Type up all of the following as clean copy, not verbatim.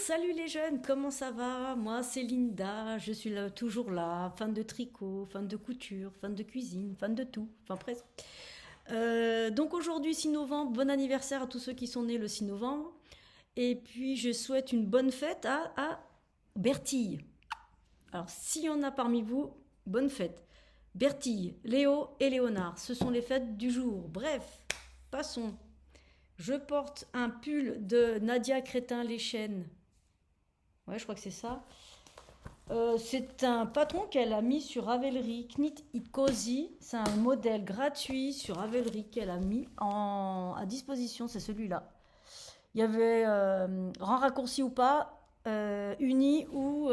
salut les jeunes, comment ça va? Moi c'est Linda, je suis là, toujours là, fan de tricot, fan de couture, fan de cuisine, fan de tout, enfin presque. Donc aujourd'hui 6 novembre, bon anniversaire à tous ceux qui sont nés le 6 novembre. Et puis je souhaite une bonne fête à Bertille. Alors s'il y en a parmi vous, bonne fête. Bertille, Léo et Léonard, ce sont les fêtes du jour. Bref, passons. Je porte un pull de Nadia Crétin-Léchène. Ouais, je crois que c'est ça. C'est un patron qu'elle a mis sur Ravelry, Knit It Cozy. C'est un modèle gratuit sur Ravelry qu'elle a mis à disposition. C'est celui-là. Il y avait rang raccourci ou pas, uni ou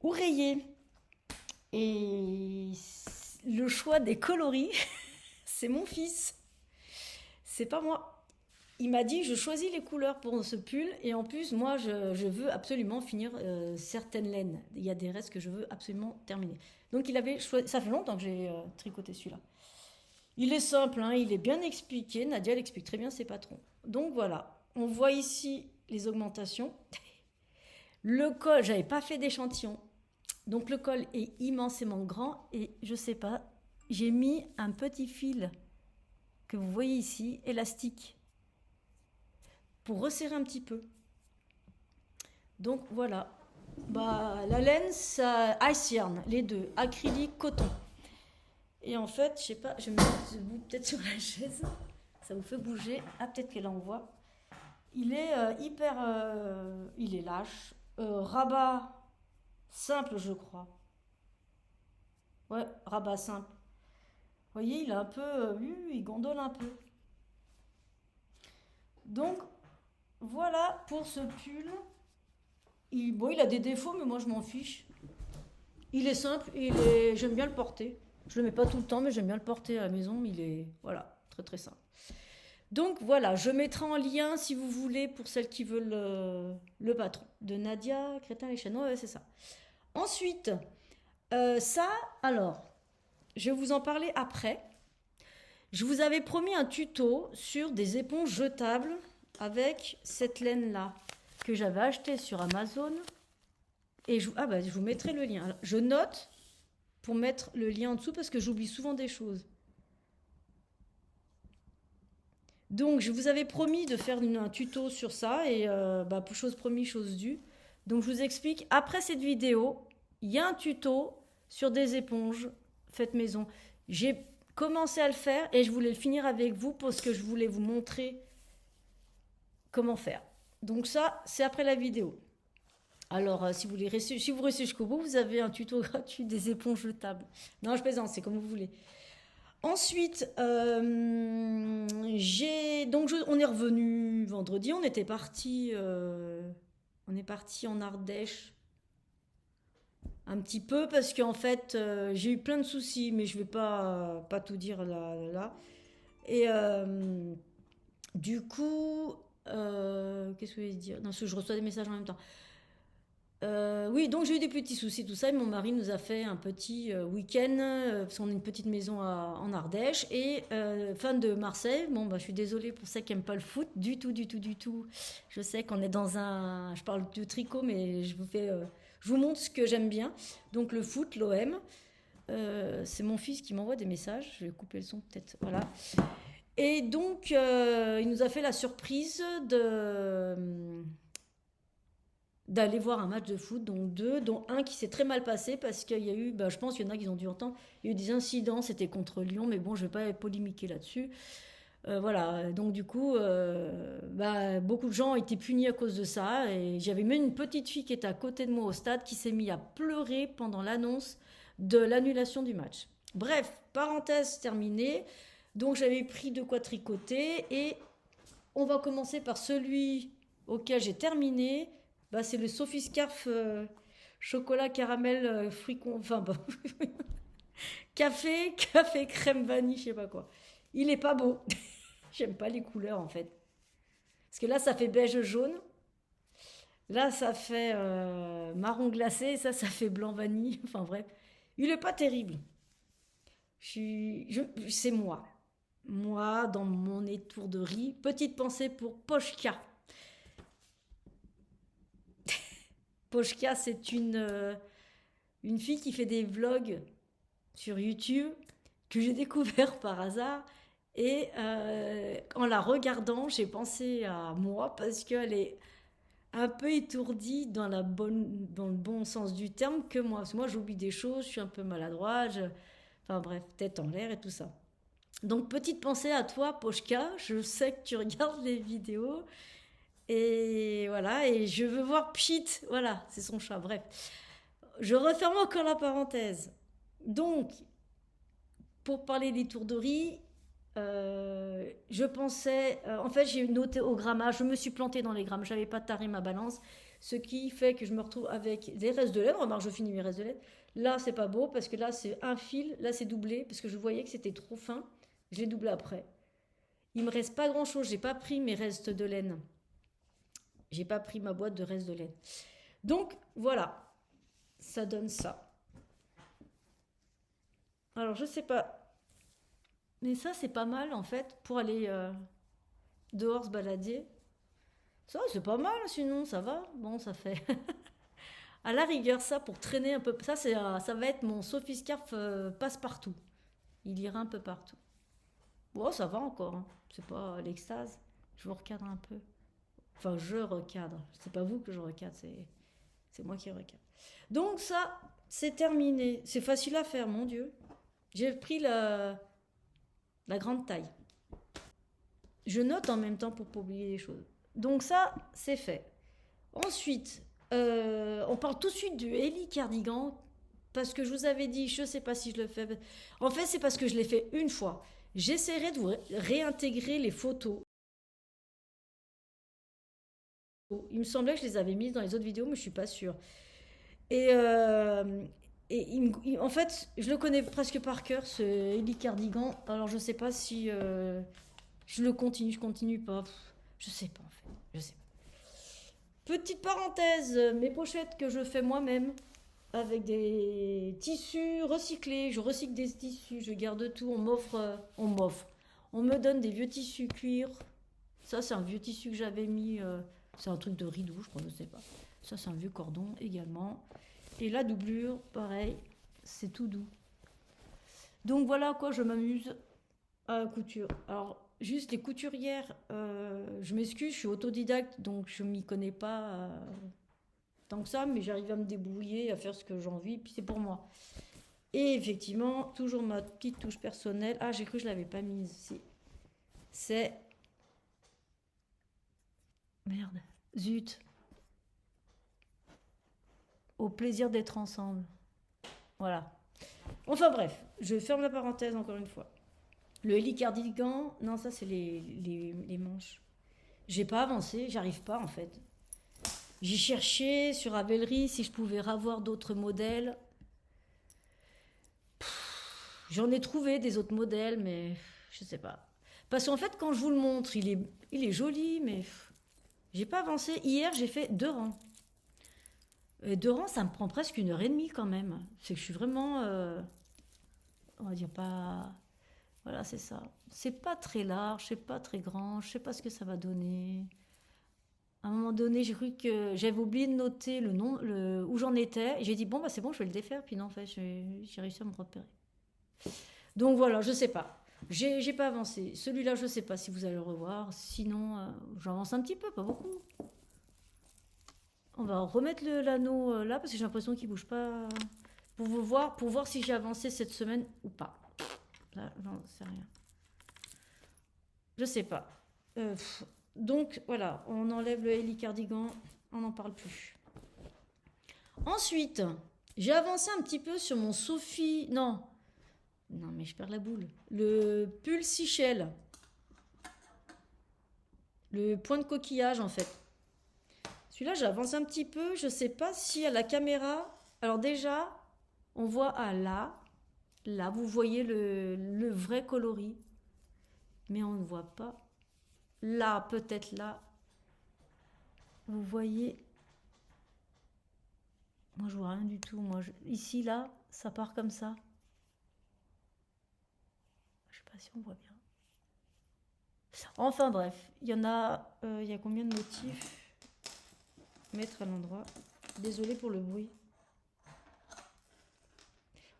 rayé. Et le choix des coloris, c'est mon fils. C'est pas moi. Il m'a dit, je choisis les couleurs pour ce pull et en plus, moi, je veux absolument finir certaines laines. Il y a des restes que je veux absolument terminer. Donc, il avait choisi. Ça fait longtemps que j'ai tricoté celui-là. Il est simple, hein, il est bien expliqué. Nadia, elle explique très bien ses patrons. Donc, voilà. On voit ici les augmentations. Le col, j'avais pas fait d'échantillon. Donc, le col est immensément grand et je sais pas, j'ai mis un petit fil que vous voyez ici, élastique, pour resserrer un petit peu. Donc voilà. Bah, la laine, ça ice yarn, les deux, acrylique, coton. Et en fait, je sais pas, je vais me mettre debout peut-être sur la chaise. Ça vous fait bouger. Ah, peut-être qu'elle en voit. Il est il est lâche. Rabat simple, je crois. Ouais, rabat simple. Vous voyez, il est un peu, il gondole un peu. Donc voilà pour ce pull. Il a des défauts, mais moi je m'en fiche. Il est simple, j'aime bien le porter. Je le mets pas tout le temps, mais j'aime bien le porter à la maison. Il est, voilà, très très simple. Donc voilà, je mettrai en lien si vous voulez pour celles qui veulent le patron de Nadia Crétin-Léchène. Ouais, c'est ça. Ensuite, ça, alors, je vais vous en parler après. Je vous avais promis un tuto sur des éponges jetables avec cette laine-là que j'avais achetée sur Amazon. Et je vous mettrai le lien. Alors, je note pour mettre le lien en dessous parce que j'oublie souvent des choses. Donc, je vous avais promis de faire un tuto sur ça et chose promise, chose due. Donc, je vous explique. Après cette vidéo, il y a un tuto sur des éponges faites maison. J'ai commencé à le faire et je voulais le finir avec vous parce que je voulais vous montrer comment faire. Donc ça, c'est après la vidéo. Alors, si vous restez jusqu'au bout, vous avez un tuto gratuit des éponges jetables. Non, je plaisante, c'est comme vous voulez. Ensuite, on est revenu vendredi. On est parti en Ardèche un petit peu parce qu'en fait, j'ai eu plein de soucis, mais je vais pas tout dire là. Et du coup, qu'est-ce que je voulais dire? Non, parce que je reçois des messages en même temps. Oui, donc j'ai eu des petits soucis, tout ça, et mon mari nous a fait un petit week-end, parce qu'on a une petite maison en Ardèche, et fan de Marseille, bon, bah, je suis désolée pour ceux qui n'aiment pas le foot, du tout, du tout, du tout. Je sais qu'on est dans je parle de tricot, mais je vous montre ce que j'aime bien. Donc le foot, l'OM, c'est mon fils qui m'envoie des messages, je vais couper le son peut-être, voilà. Et donc, il nous a fait la surprise d'aller voir un match de foot, donc deux, dont un qui s'est très mal passé parce qu'il y a eu, je pense qu'il y en a qui ont dû entendre, il y a eu des incidents, c'était contre Lyon, mais bon, je ne vais pas polémiquer là-dessus. Voilà, donc du coup, beaucoup de gens ont été punis à cause de ça, et j'avais même une petite fille qui était à côté de moi au stade qui s'est mise à pleurer pendant l'annonce de l'annulation du match. Bref, parenthèse terminée, donc j'avais pris de quoi tricoter, et on va commencer par celui auquel j'ai terminé. C'est le Sophie Scarf chocolat caramel café crème vanille, je sais pas quoi. Il est pas beau. J'aime pas les couleurs en fait. Parce que là ça fait beige jaune. Là ça fait marron glacé, et ça fait blanc vanille. Enfin bref, il est pas terrible. C'est moi dans mon étourderie. Petite pensée pour Pochka. Pochka, c'est une fille qui fait des vlogs sur YouTube que j'ai découvert par hasard. Et en la regardant, j'ai pensé à moi parce qu'elle est un peu étourdie dans le bon sens du terme que moi. Parce que moi, j'oublie des choses, je suis un peu maladroite, enfin bref, tête en l'air et tout ça. Donc, petite pensée à toi, Pochka. Je sais que tu regardes les vidéos. Et voilà, et je veux voir Pchit. Voilà, c'est son chat, bref. Je referme encore la parenthèse. Donc, pour parler des tourderies, je pensais, en fait, j'ai noté au grammage, je me suis plantée dans les grammes, j'avais pas taré ma balance, ce qui fait que je me retrouve avec des restes de laine. Remarque, je finis mes restes de laine. Là, c'est pas beau parce que là, c'est un fil, là, c'est doublé parce que je voyais que c'était trop fin. Je l'ai doublé après. Il me reste pas grand chose, j'ai pas pris mes restes de laine. J'ai pas pris ma boîte de restes de laine. Donc, voilà, ça donne ça. Alors, je sais pas, mais ça, c'est pas mal en fait pour aller dehors se balader. Ça, c'est pas mal, sinon ça va. Bon, ça fait. À la rigueur, ça pour traîner un peu. Ça, ça va être mon Sophie Scarf passe-partout. Il ira un peu partout. Bon, ça va encore, hein. C'est pas l'extase. Je vous recadre un peu. Enfin, je recadre. C'est pas vous que je recadre, c'est moi qui recadre. Donc, ça, c'est terminé. C'est facile à faire, mon Dieu. J'ai pris la grande taille. Je note en même temps pour pas oublier les choses. Donc, ça, c'est fait. Ensuite, on parle tout de suite du Ellie Cardigan parce que je vous avais dit, je ne sais pas si je le fais. En fait, c'est parce que je l'ai fait une fois. J'essaierai de vous réintégrer les photos. Il me semblait que je les avais mises dans les autres vidéos, mais je suis pas sûre. Et, en fait, je le connais presque par cœur, ce Ellie Cardigan. Alors, je sais pas si je continue pas. Je sais pas en fait. Je sais pas. Petite parenthèse, mes pochettes que je fais moi-même avec des tissus recyclés. Je recycle des tissus, je garde tout. On m'offre. On me donne des vieux tissus cuir. Ça, c'est un vieux tissu que j'avais mis. C'est un truc de rideau, je crois, je sais pas. Ça, c'est un vieux cordon également. Et la doublure, pareil, c'est tout doux. Donc voilà à quoi je m'amuse à la couture. Alors, juste les couturières, je m'excuse, je suis autodidacte, donc je m'y connais pas tant que ça, mais j'arrive à me débrouiller, à faire ce que j'ai envie, puis c'est pour moi. Et effectivement, toujours ma petite touche personnelle. Ah, j'ai cru que je l'avais pas mise. Si. C'est... Merde. Zut. Au plaisir d'être ensemble. Voilà. Enfin bref, je ferme la parenthèse encore une fois. Le Ellie Cardigan, non, ça c'est les manches. J'ai pas avancé, j'arrive pas en fait. J'ai cherché sur Ravelry si je pouvais avoir d'autres modèles. J'en ai trouvé des autres modèles, mais je sais pas. Parce qu'en fait, quand je vous le montre, il est joli, mais j'ai pas avancé. Hier, j'ai fait 2 rangs. Et 2 rangs, ça me prend presque 1 heure et demie quand même. C'est que je suis vraiment, on va dire pas. Voilà, c'est ça. C'est pas très large, c'est pas très grand. Je sais pas ce que ça va donner. À un moment donné, j'ai cru que j'avais oublié de noter le nom, où j'en étais. Et j'ai dit bon bah c'est bon, je vais le défaire. Puis non, en fait, j'ai réussi à me repérer. Donc voilà, je sais pas. J'ai pas avancé. Celui-là, je sais pas si vous allez le revoir. Sinon, j'avance un petit peu, pas beaucoup. On va remettre l'anneau là parce que j'ai l'impression qu'il bouge pas. Pour voir si j'ai avancé cette semaine ou pas. Là, j'en sais rien. Je sais pas. Donc voilà, on enlève le Ellie Cardigan, on n'en parle plus. Ensuite, j'ai avancé un petit peu sur mon Sophie. Non, non mais je perds la boule. Le pull Sichel. Le point de coquillage en fait. Celui-là, j'ai avancé un petit peu. Je sais pas si à la caméra. Alors déjà, on voit là, vous voyez le vrai coloris. Mais on ne voit pas. Là, peut-être là. Vous voyez. Moi, je vois rien du tout. Ici, là, ça part comme ça. Je sais pas si on voit bien. Enfin bref, il y a combien de motifs? Mettre à l'endroit. Désolée pour le bruit.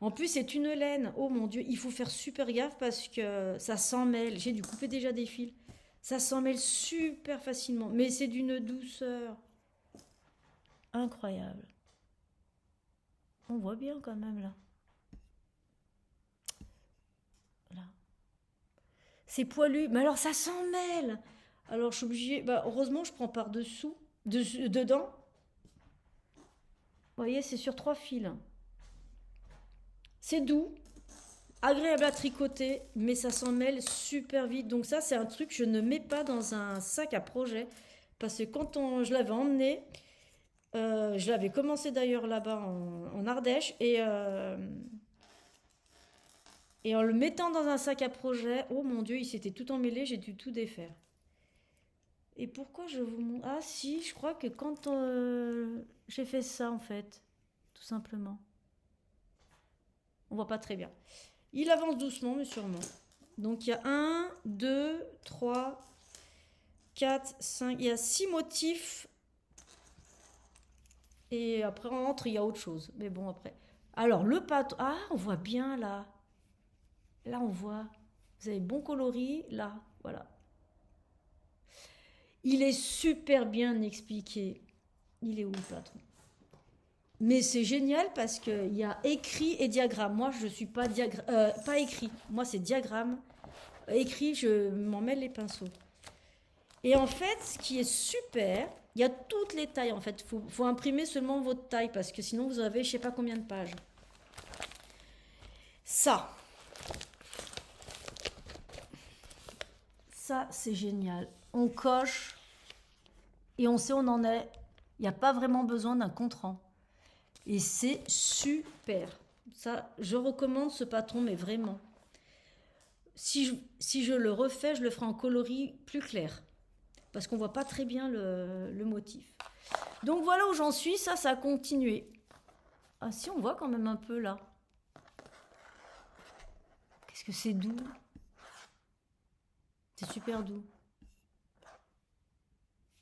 En plus, c'est une laine. Oh mon Dieu, il faut faire super gaffe parce que ça s'emmêle. J'ai dû couper déjà des fils. Ça s'emmêle super facilement. Mais c'est d'une douceur incroyable. On voit bien quand même là. Là. C'est poilu. Mais alors ça s'emmêle. Alors je suis obligée. Bah, heureusement, je prends par-dessous. Dedans. Vous voyez, c'est sur 3 fils. C'est doux, agréable à tricoter, mais ça s'en mêle super vite. Donc ça, c'est un truc que je ne mets pas dans un sac à projet. Parce que quand je l'avais emmené, je l'avais commencé d'ailleurs là-bas en Ardèche, et en le mettant dans un sac à projet, oh mon Dieu, il s'était tout emmêlé, j'ai dû tout défaire. Et pourquoi je vous montre? Ah si, je crois que quand j'ai fait ça en fait, tout simplement. On voit pas très bien. Il avance doucement mais sûrement. Donc il y a 1, 2, 3, 4, 5, il y a 6 motifs. Et après entre, il y a autre chose. Mais bon après. Alors le pâteau, ah on voit bien là. Là on voit. Vous avez bon coloris, là, voilà. Il est super bien expliqué. Il est où le patron? Mais c'est génial parce qu'il y a écrit et diagramme. Moi, je ne suis pas pas écrit. Moi, c'est diagramme. Écrit, je m'en mêle les pinceaux. Et en fait, ce qui est super, il y a toutes les tailles en fait. Faut imprimer seulement votre taille parce que sinon vous avez je sais pas combien de pages. Ça c'est génial. On coche et on sait où on en est. Il n'y a pas vraiment besoin d'un compte-rang. Et c'est super. Ça, je recommande ce patron, mais vraiment. Si je le refais, je le ferai en coloris plus clair. Parce qu'on voit pas très bien le motif. Donc voilà où j'en suis. Ça a continué. Ah si, on voit quand même un peu là. Qu'est-ce que c'est doux. C'est super doux.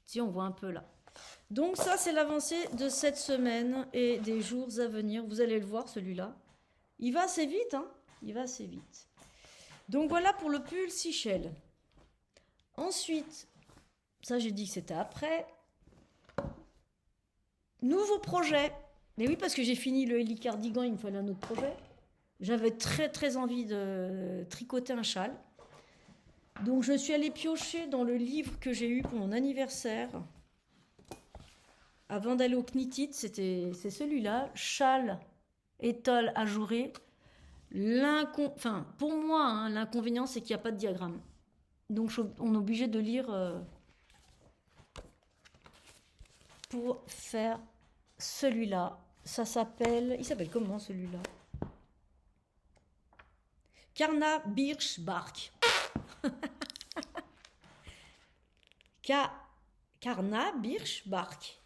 Si, on voit un peu là. Donc ça, c'est l'avancée de cette semaine et des jours à venir. Vous allez le voir, celui-là. Il va assez vite, hein. Il va assez vite. Donc voilà pour le pull Seychelles. Ensuite, ça j'ai dit que c'était après. Nouveau projet. Mais oui, parce que j'ai fini le Ellie Cardigan, il me fallait un autre projet. J'avais très très envie de tricoter un châle. Donc je suis allée piocher dans le livre que j'ai eu pour mon anniversaire. Avant d'aller au Knitit, c'est celui-là, châle étole ajouré. Pour moi, hein, l'inconvénient, c'est qu'il n'y a pas de diagramme. Donc on est obligé de lire pour faire celui-là. Il s'appelle comment celui-là? Karna Birchbark. Karna Birchbark.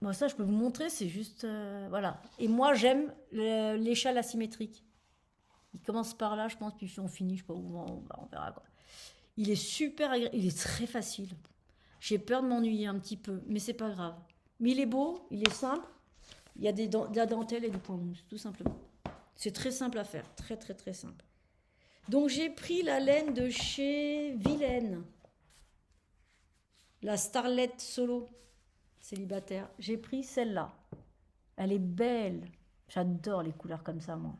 Bon, ça, je peux vous montrer, c'est juste... voilà. Et moi, j'aime les châles asymétriques. Il commence par là, je pense, puis on finit, je sais pas où, on verra quoi. Il est super agréable, il est très facile. J'ai peur de m'ennuyer un petit peu, mais c'est pas grave. Mais il est beau, il est simple. Il y a de la dentelle et du point mousse, tout simplement. C'est très simple à faire, très très très simple. Donc j'ai pris la laine de chez Vilaine. La Starlet Solo, célibataire. J'ai pris celle-là. Elle est belle. J'adore les couleurs comme ça, moi.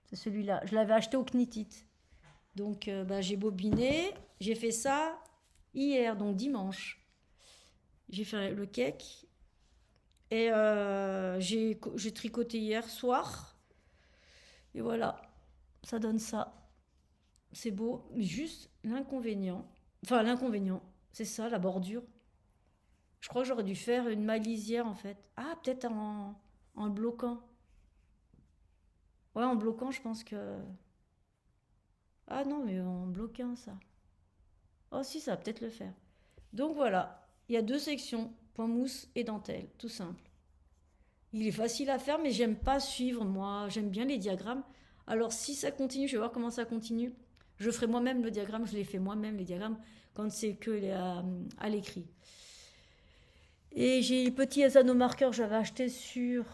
C'est celui-là. Je l'avais acheté au Knitit. Donc j'ai bobiné. J'ai fait ça hier, donc dimanche. J'ai fait le cake. Et j'ai tricoté hier soir. Et voilà. Ça donne ça. C'est beau. Mais juste l'inconvénient. Enfin, l'inconvénient, c'est ça, la bordure. Je crois que j'aurais dû faire une maille lisière, en fait. Ah, peut-être en le bloquant. Ouais, en bloquant, je pense que... Ah non, mais en bloquant, ça. Oh si, ça va peut-être le faire. Donc voilà, il y a 2 sections, point mousse et dentelle, tout simple. Il est facile à faire, mais j'aime pas suivre, moi. J'aime bien les diagrammes. Alors si ça continue, je vais voir comment ça continue. Je ferai moi-même le diagramme, je les fais moi-même les diagrammes quand c'est que à l'écrit. Et j'ai petit asano-marqueur, j'avais acheté sur...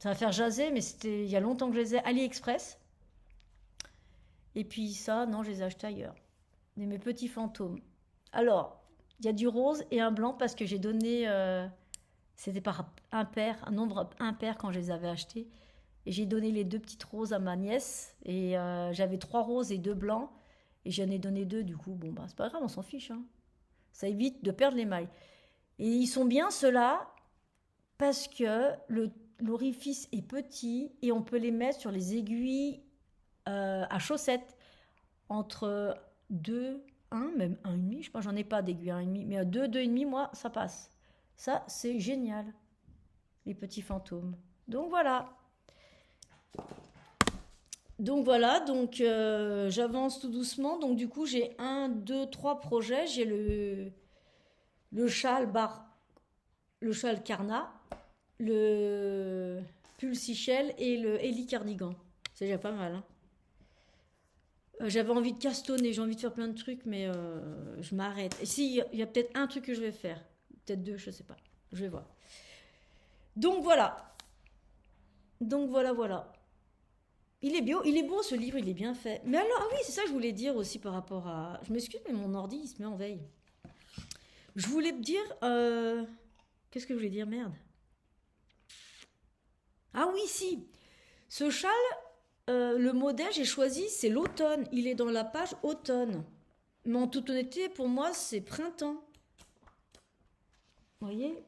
Ça va faire jaser, mais c'était il y a longtemps que je les ai, AliExpress. Et puis ça, non, je les ai achetés ailleurs. Mes petits fantômes. Alors, il y a du rose et un blanc parce que j'ai donné... c'était par impair, un nombre impair quand je les avais achetés. Et j'ai donné les 2 petites roses à ma nièce. Et j'avais 3 roses et 2 blancs. Et j'en ai donné 2, du coup. Bon, bah, c'est pas grave, on s'en fiche. Hein. Ça évite de perdre l'émail. Et ils sont bien ceux-là parce que l'orifice est petit et on peut les mettre sur les aiguilles à chaussettes entre 2, 1, même 1,5. Je sais pas, j'en ai pas d'aiguille 1,5. Mais à 2, 2,5, moi, ça passe. Ça, c'est génial. Les petits fantômes. Donc voilà. Donc j'avance tout doucement. Donc du coup, j'ai 1, 2, 3 projets. J'ai le châle carnat, le pull Sichel et le Ellie cardigan. C'est déjà pas mal. Hein. J'avais envie de castonner, j'ai envie de faire plein de trucs, mais je m'arrête. Et si, il y a peut-être un truc que je vais faire. Peut-être 2, je sais pas. Je vais voir. Donc voilà. Voilà. Il est beau ce livre, il est bien fait. Mais alors, ah oui, c'est ça que je voulais dire aussi par rapport à... Je m'excuse, mais mon ordi, il se met en veille. Je voulais me dire... Qu'est-ce que je voulais dire, merde. Ah oui, si. Ce châle, le modèle, j'ai choisi, c'est l'automne. Il est dans la page automne. Mais en toute honnêteté, pour moi, c'est printemps. Vous voyez?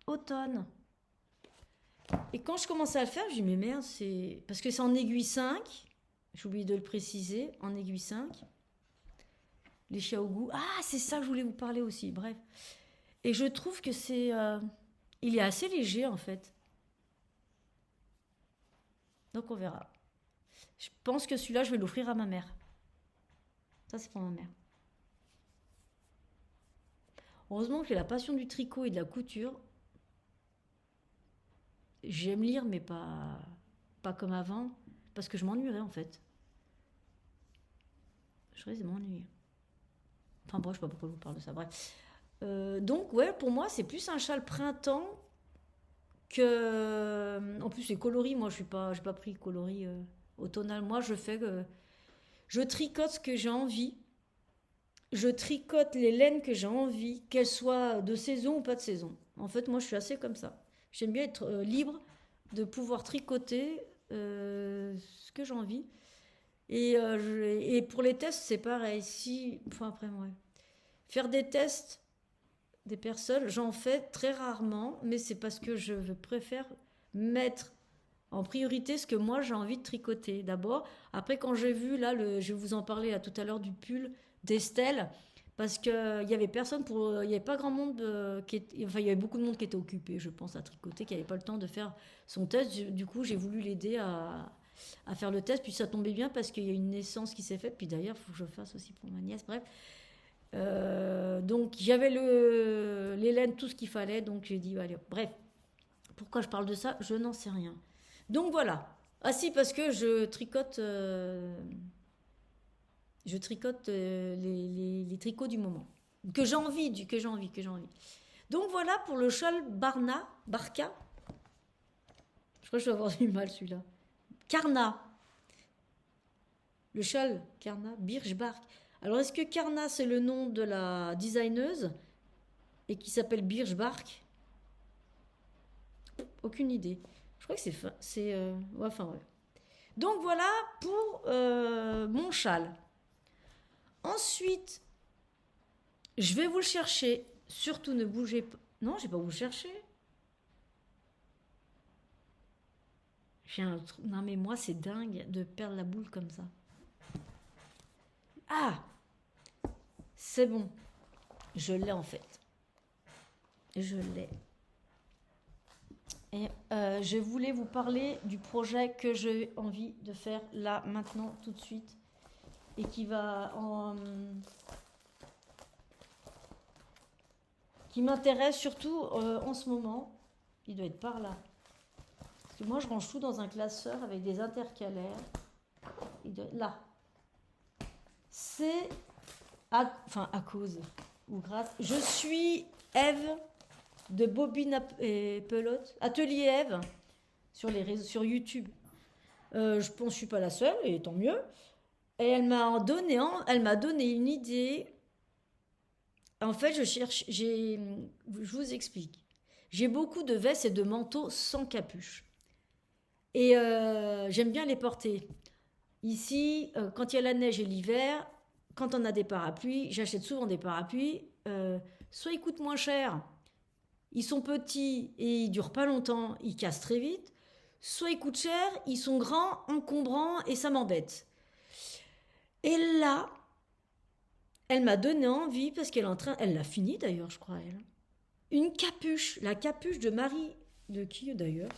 Automne. Et quand je commençais à le faire, je dis mais merde, c'est... Parce que c'est en aiguille 5. J'ai oublié de le préciser, en aiguille 5. Les Xiaogu. Ah, c'est ça que je voulais vous parler aussi, bref. Et je trouve que c'est... il est assez léger, en fait. Donc on verra. Je pense que celui-là, je vais l'offrir à ma mère. Ça, c'est pour ma mère. Heureusement que j'ai la passion du tricot et de la couture. J'aime lire, mais pas comme avant. Parce que je m'ennuierais, en fait. Je risque de m'ennuyer. Enfin, bref, je sais pas pourquoi je vous parle de ça. Bref. Donc, ouais, pour moi, c'est plus un châle printemps que... En plus, c'est coloris. Moi, j'ai pas pris coloris automnal. Moi, je tricote ce que j'ai envie. Je tricote les laines que j'ai envie, qu'elles soient de saison ou pas de saison. En fait, moi, je suis assez comme ça. J'aime bien être libre de pouvoir tricoter ce que j'ai envie. Et pour les tests, c'est pareil. Enfin, après, ouais. Faire des tests des personnes, j'en fais très rarement, mais c'est parce que je préfère mettre en priorité ce que moi j'ai envie de tricoter d'abord. Après, quand j'ai vu, là, je vais vous en parler là, tout à l'heure du pull d'Estelle, parce qu'il y avait personne il n'y avait pas grand monde enfin, il y avait beaucoup de monde qui était occupé, je pense, à tricoter, qui n'avait pas le temps de faire son test. Du coup, j'ai voulu l'aider à faire le test, puis ça tombait bien parce qu'il y a une naissance qui s'est faite, puis d'ailleurs, il faut que je fasse aussi pour ma nièce, bref. Donc j'avais les laines, tout ce qu'il fallait, donc j'ai dit allez, bref. Pourquoi je parle de ça, je n'en sais rien. Donc voilà. Ah si, parce que je tricote les tricots du moment que j'ai envie. Donc voilà pour le châle Barca. Je crois que je vais avoir du mal celui-là. Carna. Le châle Carna Birchbark. Alors, est-ce que Carna, c'est le nom de la designeuse et qui s'appelle Birchbark? Aucune idée. Je crois que c'est ouais, enfin, ouais. Donc, voilà pour mon châle. Ensuite, je vais vous le chercher. Surtout, ne bougez pas. Non, je ne vais pas vous le chercher. Non, mais moi, c'est dingue de perdre la boule comme ça. Ah, c'est bon. Je l'ai en fait. Je l'ai. Et je voulais vous parler du projet que j'ai envie de faire là, maintenant, tout de suite. Et qui qui m'intéresse surtout en ce moment. Il doit être par là. Parce que moi, je range tout dans un classeur avec des intercalaires. Il doit être là. C'est à cause ou grâce. Je suis Eve de Bobine et Pelote, Atelier Eve, sur les réseaux, sur YouTube. Je pense que je suis pas la seule, et tant mieux. Et elle m'a donné une idée. En fait, je vous explique. J'ai beaucoup de vestes et de manteaux sans capuche. Et j'aime bien les porter. Ici, quand il y a la neige et l'hiver, quand on a des parapluies, j'achète souvent des parapluies. Soit ils coûtent moins cher, ils sont petits et ils durent pas longtemps, ils cassent très vite. Soit ils coûtent cher, ils sont grands, encombrants et ça m'embête. Et là, elle m'a donné envie parce qu'elle est en train, elle l'a fini d'ailleurs, je crois elle. Une capuche, la capuche de Marie, de qui d'ailleurs?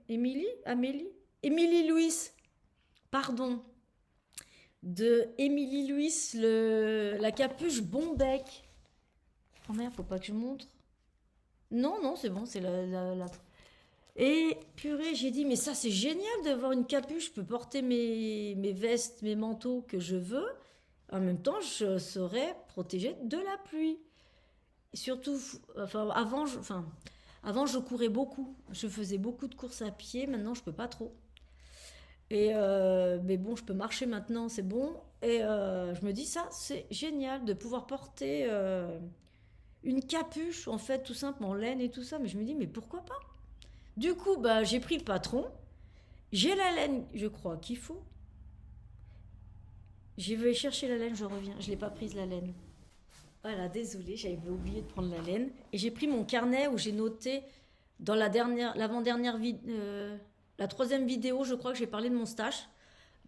Émilie, Amélie, Émilie Louis, pardon, de Émilie Louis, la capuche Bombec. Oh merde, faut pas que je montre. Non, non, c'est bon, c'est la. Et purée, j'ai dit, mais ça c'est génial d'avoir une capuche, je peux porter mes vestes, mes manteaux que je veux. En même temps, je serai protégée de la pluie. Et surtout, avant, je courais beaucoup. Je faisais beaucoup de courses à pied. Maintenant, je peux pas trop. Mais bon, je peux marcher maintenant, c'est bon. Et je me dis, ça, c'est génial de pouvoir porter une capuche, en fait, tout simple, en laine et tout ça. Mais je me dis, mais pourquoi pas? Du coup, bah, j'ai pris le patron. J'ai la laine, je crois, qu'il faut. Je vais chercher la laine, je reviens. Je l'ai pas prise, la laine. Voilà, désolée, j'avais oublié de prendre la laine. Et j'ai pris mon carnet où j'ai noté dans l'avant-dernière vidéo, la troisième vidéo, je crois que j'ai parlé de mon stage.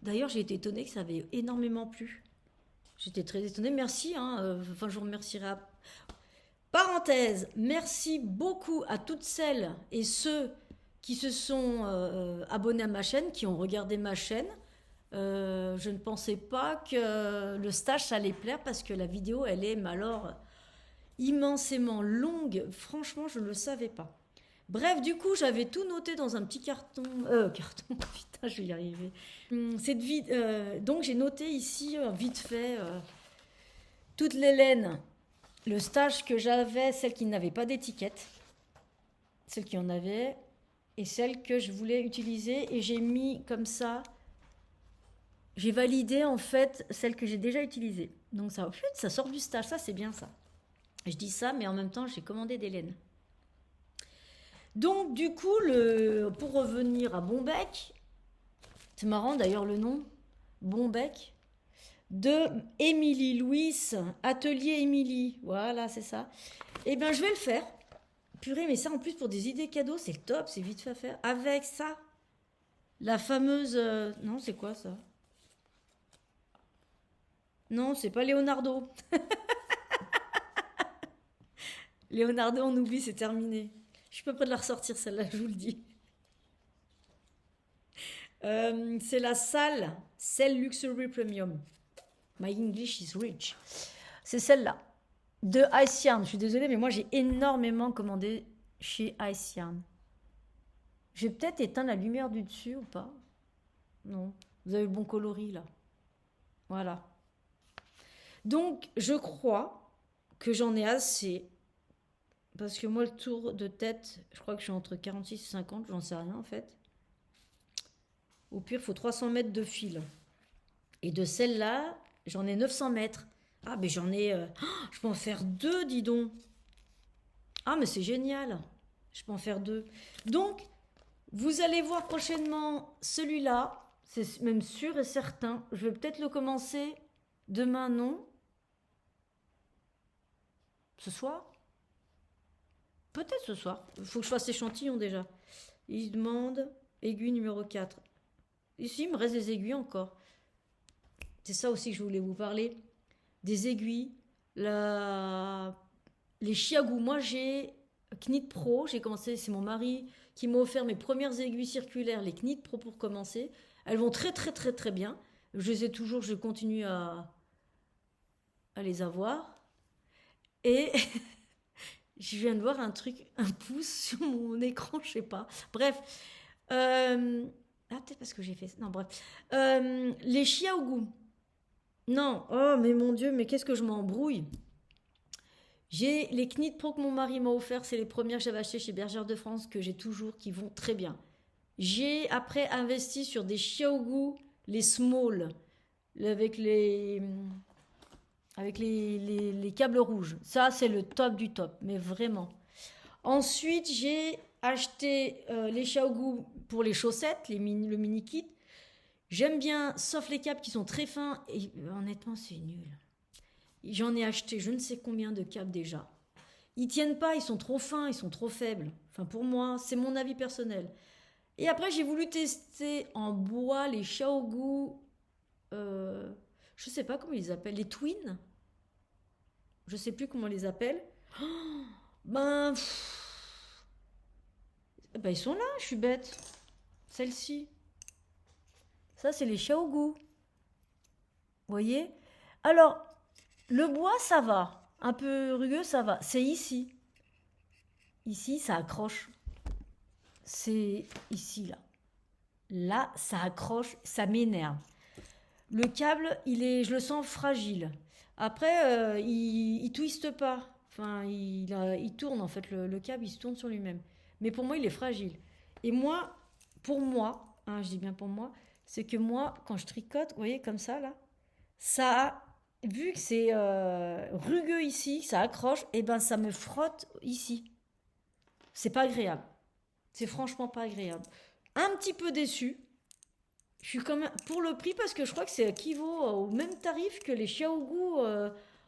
D'ailleurs, j'ai été étonnée que ça avait énormément plu. J'étais très étonnée. Merci, hein. Enfin, je vous remercierai. Parenthèse, merci beaucoup à toutes celles et ceux qui se sont abonnés à ma chaîne, qui ont regardé ma chaîne. Je ne pensais pas que le stage ça allait plaire parce que la vidéo elle est alors immensément longue. Franchement, je ne le savais pas. Bref, du coup, j'avais tout noté dans un petit carton. Carton, putain, je vais y arriver. Donc, j'ai noté ici, vite fait, toutes les laines. Le stage que j'avais, celles qui n'avaient pas d'étiquette, celles qui en avaient, et celles que je voulais utiliser. Et j'ai mis comme ça. J'ai validé en fait celles que j'ai déjà utilisées. Donc ça sort du stage, ça c'est bien ça. Je dis ça, mais en même temps j'ai commandé des laines. Donc du coup, pour revenir à Bombec, c'est marrant d'ailleurs le nom, Bombec, de Émilie Louis, Atelier Émilie, voilà c'est ça. Eh bien je vais le faire. Purée, mais ça en plus pour des idées cadeaux, c'est le top, c'est vite fait à faire. Avec ça, la fameuse... non, c'est quoi ça? Non, c'est pas Leonardo. Leonardo, on oublie, c'est terminé. Je suis pas près de la ressortir, celle-là, je vous le dis. C'est la Cell Luxury Premium. My English is rich. C'est celle-là. De Ice Yarn. Je suis désolée, mais moi, j'ai énormément commandé chez Ice Yarn. J'ai peut-être éteint la lumière du dessus ou pas? Non. Vous avez le bon coloris, là. Voilà. Donc, je crois que j'en ai assez. Parce que moi, le tour de tête, je crois que je suis entre 46 et 50, j'en sais rien en fait. Au pire, il faut 300 mètres de fil. Et de celle-là, j'en ai 900 mètres. Ah, mais j'en ai... je peux en faire deux, dis donc. Ah, mais c'est génial. Je peux en faire deux. Donc, vous allez voir prochainement celui-là. C'est même sûr et certain. Je vais peut-être le commencer demain, non. Ce soir. Peut-être ce soir. Il faut que je fasse l'échantillon déjà. Il demande aiguille numéro 4. Ici, il me reste des aiguilles encore. C'est ça aussi que je voulais vous parler. Des aiguilles. Les chiagous. Moi, j'ai Knit Pro. J'ai commencé, c'est mon mari qui m'a offert mes premières aiguilles circulaires, les Knit Pro pour commencer. Elles vont très très très très bien. Je les ai toujours, je continue à les avoir. Et... je viens de voir un truc, un pouce sur mon écran, je sais pas. Bref, Ah, peut-être parce que j'ai fait... Non, bref. Les Xiaogu. Non, oh, mais mon Dieu, mais qu'est-ce que je m'embrouille. J'ai les Knit Pro que mon mari m'a offert, c'est les premières que j'avais achetées chez Bergère de France, que j'ai toujours, qui vont très bien. J'ai après investi sur des Xiaogu, les small, avec les câbles rouges. Ça, c'est le top du top, mais vraiment. Ensuite, j'ai acheté les Xiaogu pour les chaussettes, le mini kit. J'aime bien, sauf les câbles qui sont très fins, et honnêtement, c'est nul. J'en ai acheté je ne sais combien de câbles déjà. Ils tiennent pas, ils sont trop fins, ils sont trop faibles. Enfin, pour moi, c'est mon avis personnel. Et après, j'ai voulu tester en bois les Xiaogu, euh, je sais pas comment ils les appellent, les Twins. Je sais plus comment on les appelle. Ben, ben ils sont là, je suis bête. Celle-ci. Ça, c'est les Xiaogu. Vous voyez. Alors, le bois, ça va. Un peu rugueux, ça va. C'est ici. Ici, ça accroche. C'est ici, là. Là, ça accroche, ça m'énerve. Le câble, je le sens fragile. Après, il twiste pas. Enfin, il tourne en fait. Le câble, il se tourne sur lui-même. Mais pour moi, il est fragile. Et moi, pour moi, hein, je dis bien pour moi, c'est que moi, quand je tricote, vous voyez, comme ça, là, ça, vu que c'est rugueux ici, ça accroche, et ben ça me frotte ici. C'est pas agréable. C'est franchement pas agréable. Un petit peu déçu. Je suis quand même pour le prix parce que je crois que c'est équivaut au même tarif que les Xiaogu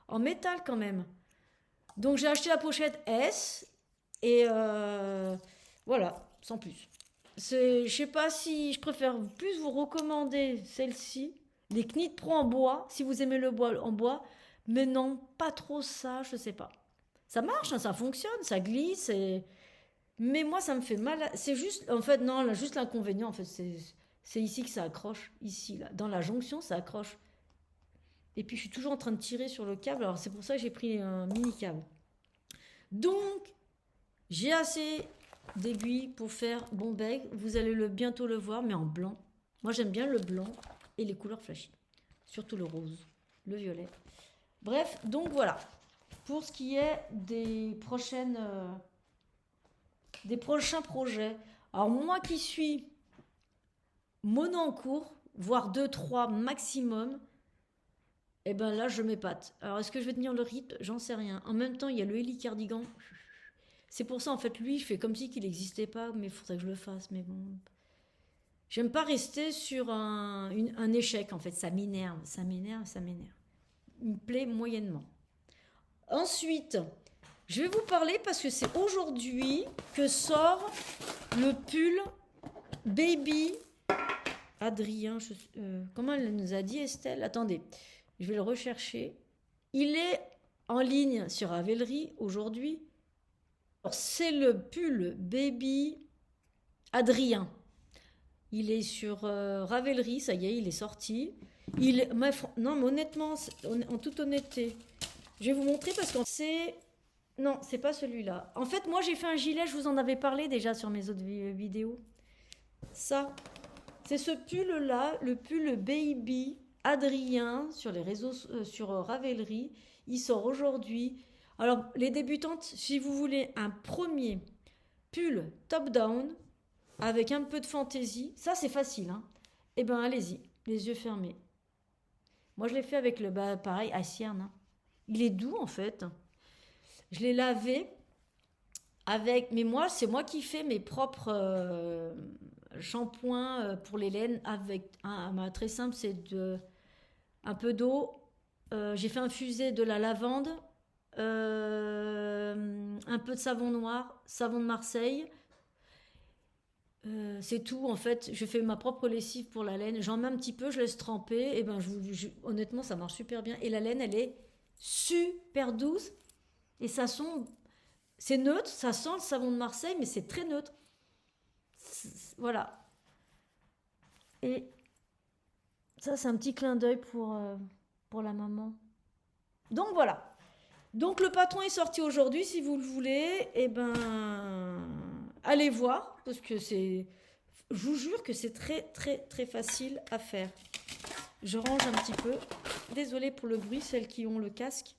en métal quand même. Donc j'ai acheté la pochette S et voilà, sans plus. Je sais pas si je préfère plus vous recommander celle-ci, les Knit Pro en bois, si vous aimez le bois en bois, mais non, pas trop ça, je sais pas. Ça marche, hein, ça fonctionne, ça glisse, mais moi ça me fait mal. C'est juste, en fait, non, là, juste l'inconvénient, en fait, c'est ici que ça accroche, ici, là. Dans la jonction, ça accroche. Et puis je suis toujours en train de tirer sur le câble, alors c'est pour ça que j'ai pris un mini câble. Donc, j'ai assez d'aiguilles pour faire bon bec. Vous allez bientôt le voir, mais en blanc. Moi, j'aime bien le blanc et les couleurs flashy. Surtout le rose, le violet. Bref, donc voilà. Pour ce qui est des prochains projets. Alors, moi qui suis mono en cours, voire 2-3 maximum, et ben là, je m'épate. Alors, est-ce que je vais tenir le rythme? J'en sais rien. En même temps, il y a le Heli Cardigan. C'est pour ça, en fait, lui, je fais comme si qu'il n'existait pas, mais il faudrait que je le fasse. Mais bon, j'aime pas rester sur un échec, en fait. Ça m'énerve, ça m'énerve, ça m'énerve. Il me plaît moyennement. Ensuite, je vais vous parler parce que c'est aujourd'hui que sort le pull Baby Adrien. Comment elle nous a dit, Estelle? Attendez, je vais le rechercher. Il est en ligne sur Ravelry aujourd'hui. C'est le pull Baby Adrien. Il est sur Ravelry, ça y est, il est sorti. Non, mais honnêtement, en toute honnêteté, je vais vous montrer parce que c'est... Non, c'est pas celui-là. En fait, moi, j'ai fait un gilet, je vous en avais parlé déjà sur mes autres vidéos. Ça, c'est ce pull-là, le pull Baby Adrien sur les réseaux, sur Ravelry. Il sort aujourd'hui. Alors, les débutantes, si vous voulez un premier pull top-down avec un peu de fantaisie, ça c'est facile, hein. Eh ben, allez-y, les yeux fermés. Moi, je l'ai fait avec le, pareil, à Cierne, hein. Il est doux, en fait. Je l'ai lavé avec... Mais moi, c'est moi qui fais mes propres shampoings pour les laines avec... très simple, c'est un peu d'eau. J'ai fait infuser de la lavande, un peu de savon noir, savon de Marseille. C'est tout en fait. Je fais ma propre lessive pour la laine. J'en mets un petit peu, je laisse tremper. Et ben, honnêtement, ça marche super bien. Et la laine, elle est super douce. Et ça sent, c'est neutre. Ça sent le savon de Marseille, mais c'est très neutre. Voilà. Et ça, c'est un petit clin d'œil pour la maman. Donc voilà. Donc le patron est sorti aujourd'hui, si vous le voulez. Et ben, allez voir parce que c'est Je vous jure que c'est très, très, très facile à faire. Je range un petit peu. Désolée pour le bruit, celles qui ont le casque.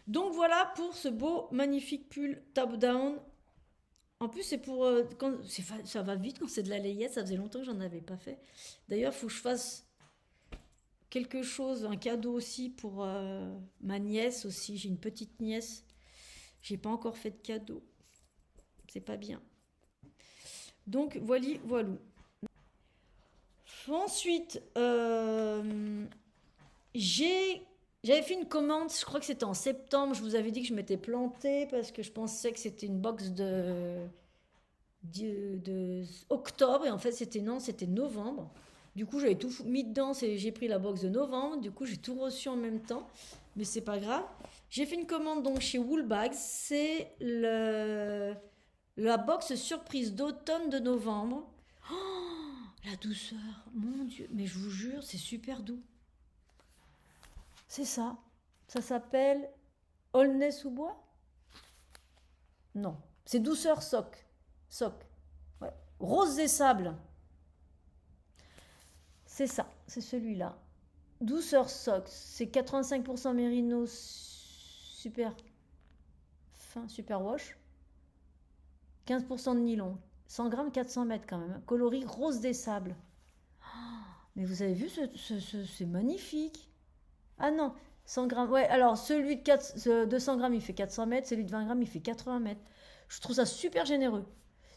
Donc voilà pour ce beau, magnifique pull top-down. En plus, c'est pour... ça va vite quand c'est de la layette. Ça faisait longtemps que j'en avais pas fait. D'ailleurs, il faut que je fasse quelque chose, un cadeau aussi pour ma nièce aussi. J'ai une petite nièce. J'ai pas encore fait de cadeau. C'est pas bien. Donc, voilà. Ensuite, j'avais fait une commande, je crois que c'était en septembre. Je vous avais dit que je m'étais plantée parce que je pensais que c'était une box de octobre. Et en fait, c'était novembre. Du coup, j'avais tout mis dedans. J'ai pris la box de novembre. Du coup, j'ai tout reçu en même temps. Mais c'est pas grave. J'ai fait une commande donc chez Woolbags. C'est la box surprise d'automne de novembre. Oh, la douceur, mon Dieu. Mais je vous jure, c'est super doux. C'est ça. Ça s'appelle Aulnay sous bois. Non, c'est douceur soc. Soc. Ouais. Rose des sables. C'est ça, c'est celui-là. Douceur soc. C'est 85% mérino super fin, super wash. 15% de nylon. 100 grammes, 400 mètres quand même. Coloris rose des sables. Mais vous avez vu, c'est magnifique. Ah non, 100 grammes. Ouais, alors celui de 200 grammes, il fait 400 mètres. Celui de 20 grammes, il fait 80 mètres. Je trouve ça super généreux.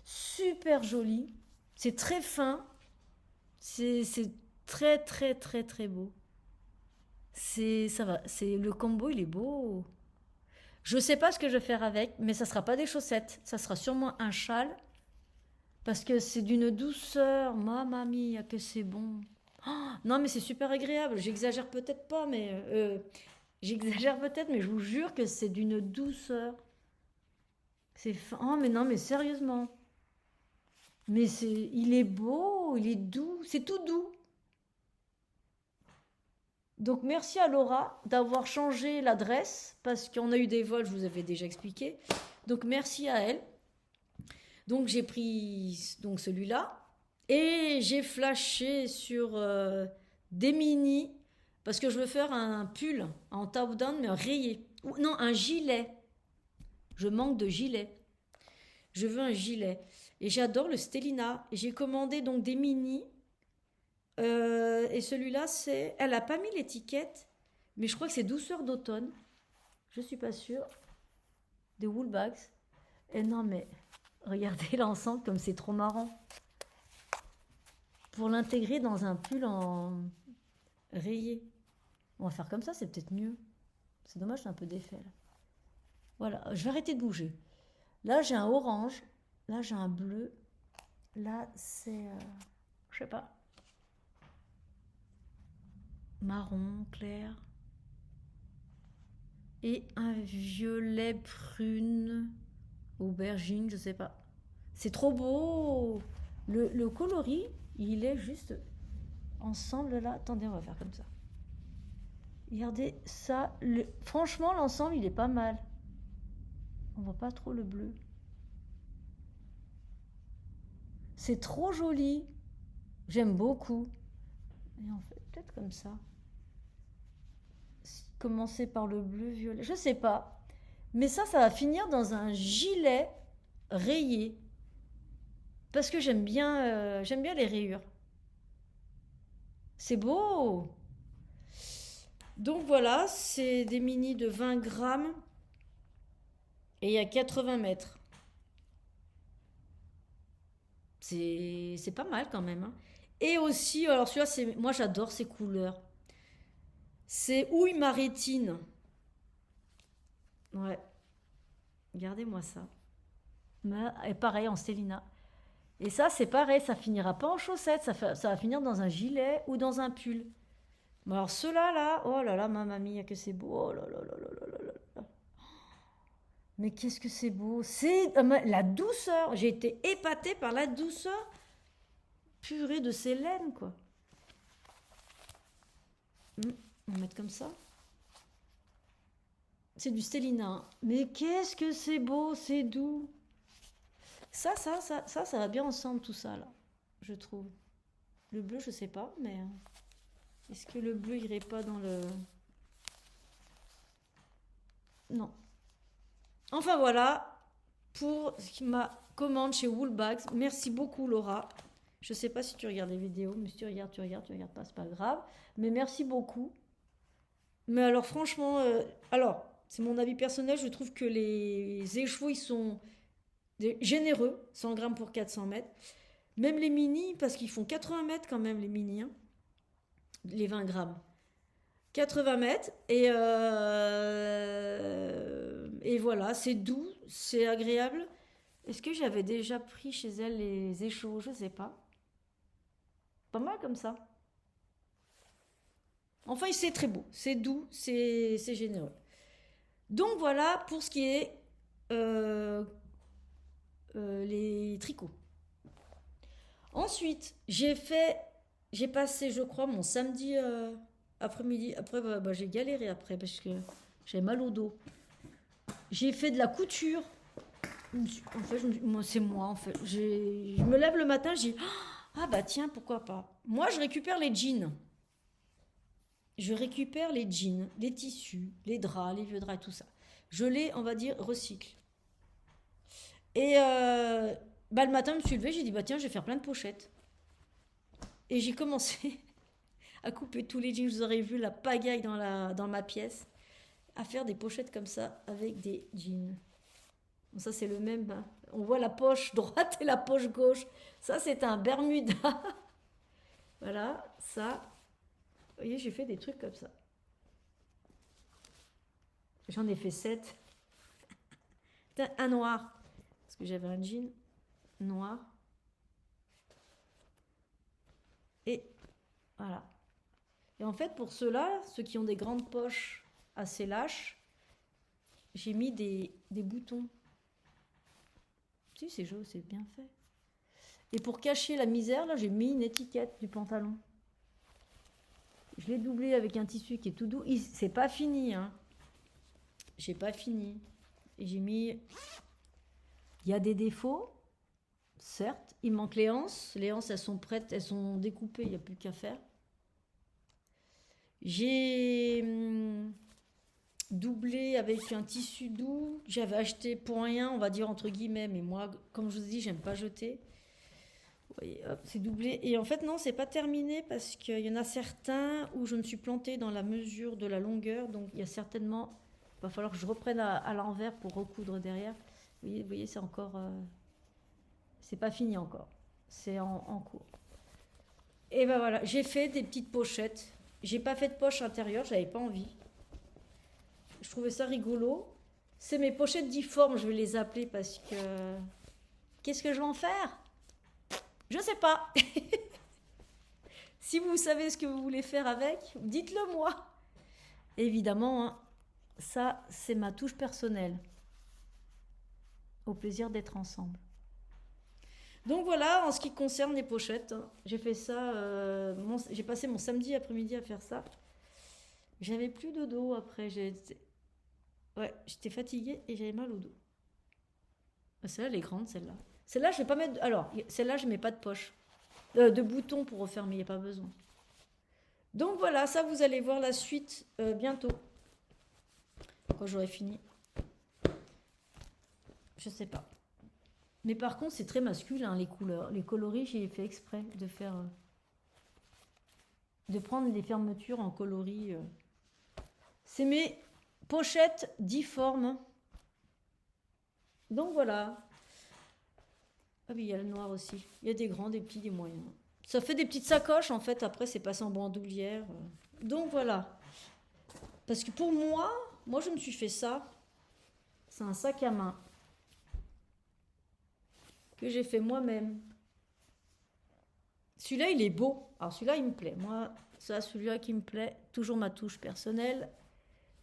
Super joli. C'est très fin. C'est très, très, très, très beau. Ça va. Le combo, il est beau. Je sais pas ce que je vais faire avec, mais ça sera pas des chaussettes. Ça sera sûrement un châle. Parce que c'est d'une douceur. Mamma mia, que c'est bon. Oh, non, mais c'est super agréable. J'exagère peut-être pas, mais j'exagère peut-être, mais je vous jure que c'est d'une douceur. C'est fin. Oh, mais non, mais sérieusement. Il est beau, il est doux, c'est tout doux. Donc merci à Laura d'avoir changé l'adresse parce qu'on a eu des vols, je vous avais déjà expliqué. Donc merci à elle. Donc j'ai pris donc celui-là et j'ai flashé sur des mini parce que je veux faire un pull en top-down mais rayé. Non, un gilet. Je manque de gilet. Je veux un gilet. Et j'adore le Stellina. J'ai commandé donc des mini. Et celui-là, elle n'a pas mis l'étiquette, mais je crois que c'est douceur d'automne. Je suis pas sûre. Des Woolbags. Et non, mais regardez l'ensemble comme c'est trop marrant. Pour l'intégrer dans un pull en rayé. On va faire comme ça, c'est peut-être mieux. C'est dommage, c'est un peu défait. Là. Voilà, je vais arrêter de bouger. Là, j'ai un orange. Là, j'ai un bleu. Là, c'est... je sais pas. Marron clair. Et un violet prune. Aubergine, je sais pas. C'est trop beau. Le coloris, il est juste ensemble là. Attendez, on va faire comme ça. Regardez ça. Franchement, l'ensemble, il est pas mal. On voit pas trop le bleu. C'est trop joli. J'aime beaucoup. Et on fait peut-être comme ça. Commencer par le bleu violet. Je sais pas. Mais ça va finir dans un gilet rayé. Parce que j'aime bien les rayures. C'est beau. Donc voilà, c'est des mini de 20 grammes. Et il y a 80 mètres. C'est pas mal quand même. Hein. Et aussi, alors celui-là, moi j'adore ces couleurs. C'est houille maritime. Ouais. Regardez-moi ça. Et pareil en Stellina. Et ça, c'est pareil, ça finira pas en chaussettes, ça va finir dans un gilet ou dans un pull. Mais alors ceux-là, là, oh là là, mamma mia, que c'est beau. Oh là là là là là là là. Mais qu'est-ce que c'est beau. C'est la douceur. J'ai été épatée par la douceur purée de ces laines, quoi. On va mettre comme ça. C'est du Stellina. Mais qu'est-ce que c'est beau, c'est doux. Ça va bien ensemble tout ça là, je trouve. Le bleu, je sais pas, mais est-ce que le bleu irait pas dans le... Non. Enfin voilà pour ma commande chez Woolbags. Merci beaucoup Laura. Je sais pas si tu regardes les vidéos, mais si tu regardes pas, c'est pas grave. Mais merci beaucoup. Mais alors franchement, alors c'est mon avis personnel, je trouve que les échevaux ils sont généreux, 100 grammes pour 400 mètres. Même les mini, parce qu'ils font 80 mètres quand même les mini, hein, les 20 grammes. 80 mètres et voilà, c'est doux, c'est agréable. Est-ce que j'avais déjà pris chez elle les échos? Je sais pas. Pas mal comme ça. Enfin, c'est très beau, c'est doux, c'est généreux. Donc voilà pour ce qui est euh, les tricots. Ensuite, j'ai passé, je crois, mon samedi après-midi. Après, bah, j'ai galéré après parce que j'avais mal au dos. J'ai fait de la couture. En fait, moi, c'est moi, en fait. Je me lève le matin, je dis, ah bah tiens, pourquoi pas. Moi, je récupère les jeans. Je récupère les jeans, les tissus, les draps, les vieux draps et tout ça. Je les, on va dire, recycle. Et bah, le matin, je me suis levée, j'ai dit, bah tiens, je vais faire plein de pochettes. Et j'ai commencé à couper tous les jeans. Vous aurez vu la pagaille dans ma pièce. À faire des pochettes comme ça avec des jeans. Bon, ça, c'est le même. Hein. On voit la poche droite et la poche gauche. Ça, c'est un Bermuda. Voilà, ça. Vous voyez, j'ai fait des trucs comme ça. J'en ai fait 7. Un noir. Parce que j'avais un jean noir. Et voilà. Et en fait, pour ceux-là, ceux qui ont des grandes poches assez lâches, j'ai mis des boutons. Si, c'est joli, c'est bien fait. Et pour cacher la misère, là, j'ai mis une étiquette du pantalon. Je l'ai doublé avec un tissu qui est tout doux. C'est pas fini, hein. J'ai pas fini. Et j'ai mis... Il y a des défauts, certes. Il manque les anses. Les anses, elles sont prêtes, elles sont découpées, il n'y a plus qu'à faire. J'ai doublé avec un tissu doux. J'avais acheté pour rien, on va dire entre guillemets. Mais moi, comme je vous dis, j'aime pas jeter. Vous voyez, hop, c'est doublé. Et en fait, non, c'est pas terminé parce qu'il y en a certains où je me suis plantée dans la mesure de la longueur. Donc, il y a certainement... Il va falloir que je reprenne à l'envers pour recoudre derrière. Vous voyez c'est encore... c'est pas fini encore. C'est en cours. Et ben voilà, j'ai fait des petites pochettes. J'ai pas fait de poche intérieure, j'avais pas envie. Je trouvais ça rigolo. C'est mes pochettes difformes, je vais les appeler parce que... Qu'est-ce que je vais en faire? Je sais pas. Si vous savez ce que vous voulez faire avec, dites-le moi. Évidemment, hein, ça, c'est ma touche personnelle. Au plaisir d'être ensemble. Donc voilà, en ce qui concerne les pochettes, hein, j'ai fait ça, j'ai passé mon samedi après-midi à faire ça. J'avais plus de dos après, j'étais fatiguée et j'avais mal au dos. Celle-là, elle est grande, celle-là. Celle-là, je vais pas mettre... Alors, celle-là, je mets pas de poche. De boutons pour refermer, il n'y a pas besoin. Donc voilà, ça, vous allez voir la suite bientôt. Quand j'aurai fini. Je sais pas. Mais par contre, c'est très masculin, les couleurs. Les coloris, j'ai fait exprès de faire... de prendre les fermetures en coloris. C'est mes pochettes difformes. Donc voilà. Ah oui, il y a le noir aussi. Il y a des grands, des petits, des moyens. Ça fait des petites sacoches, en fait. Après, c'est passé en bandoulière. Donc voilà. Parce que pour moi, je me suis fait ça. C'est un sac à main que j'ai fait moi-même. Celui-là, il est beau. Alors celui-là, il me plaît. Moi, c'est celui-là qui me plaît. Toujours ma touche personnelle.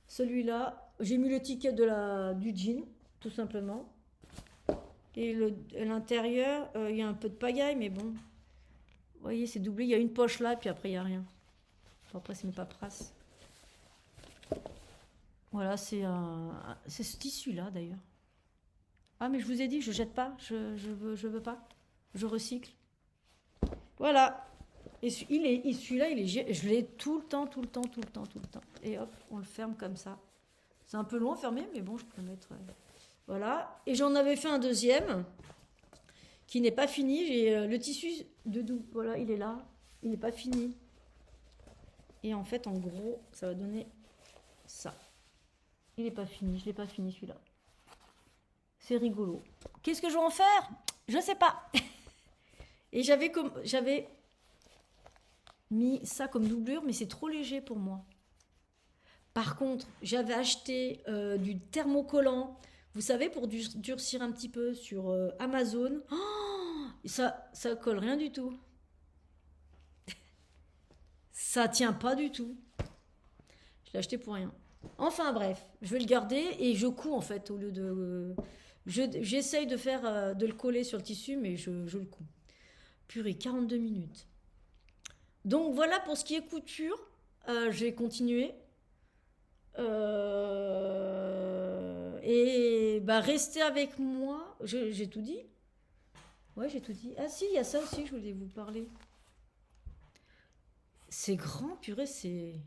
Celui-là, j'ai mis l'étiquette du jean, tout simplement. Et l'intérieur, il y a un peu de pagaille, mais bon. Vous voyez, c'est doublé. Il y a une poche là, puis après, il n'y a rien. Enfin, après, c'est mes paperasses. Voilà, c'est ce tissu-là, d'ailleurs. Ah, mais je vous ai dit, je jette pas, je veux pas. Je recycle. Voilà. Et celui-là, je l'ai tout le temps, tout le temps, tout le temps, tout le temps. Et hop, on le ferme comme ça. C'est un peu long à fermer, mais bon, je peux mettre... voilà. Et j'en avais fait un deuxième qui n'est pas fini. J'ai le tissu de double. Voilà, il est là. Il n'est pas fini. Et en fait, en gros, ça va donner ça. Il n'est pas fini. Je ne l'ai pas fini, celui-là. C'est rigolo. Qu'est-ce que je vais en faire? Je sais pas. Et j'avais mis ça comme doublure, mais c'est trop léger pour moi. Par contre, j'avais acheté du thermocollant, vous savez, pour durcir un petit peu sur Amazon. Oh, ça colle rien du tout. Ça tient pas du tout. Je l'ai acheté pour rien. Enfin bref, je vais le garder et je couds en fait au lieu de... j'essaye de faire de le coller sur le tissu, mais je le couds. Purée, 42 minutes. Donc voilà pour ce qui est couture. Je vais continuer. Et bah restez avec moi. J'ai tout dit. Ouais, j'ai tout dit. Ah si, il y a ça aussi, je voulais vous parler. C'est grand, purée, c'est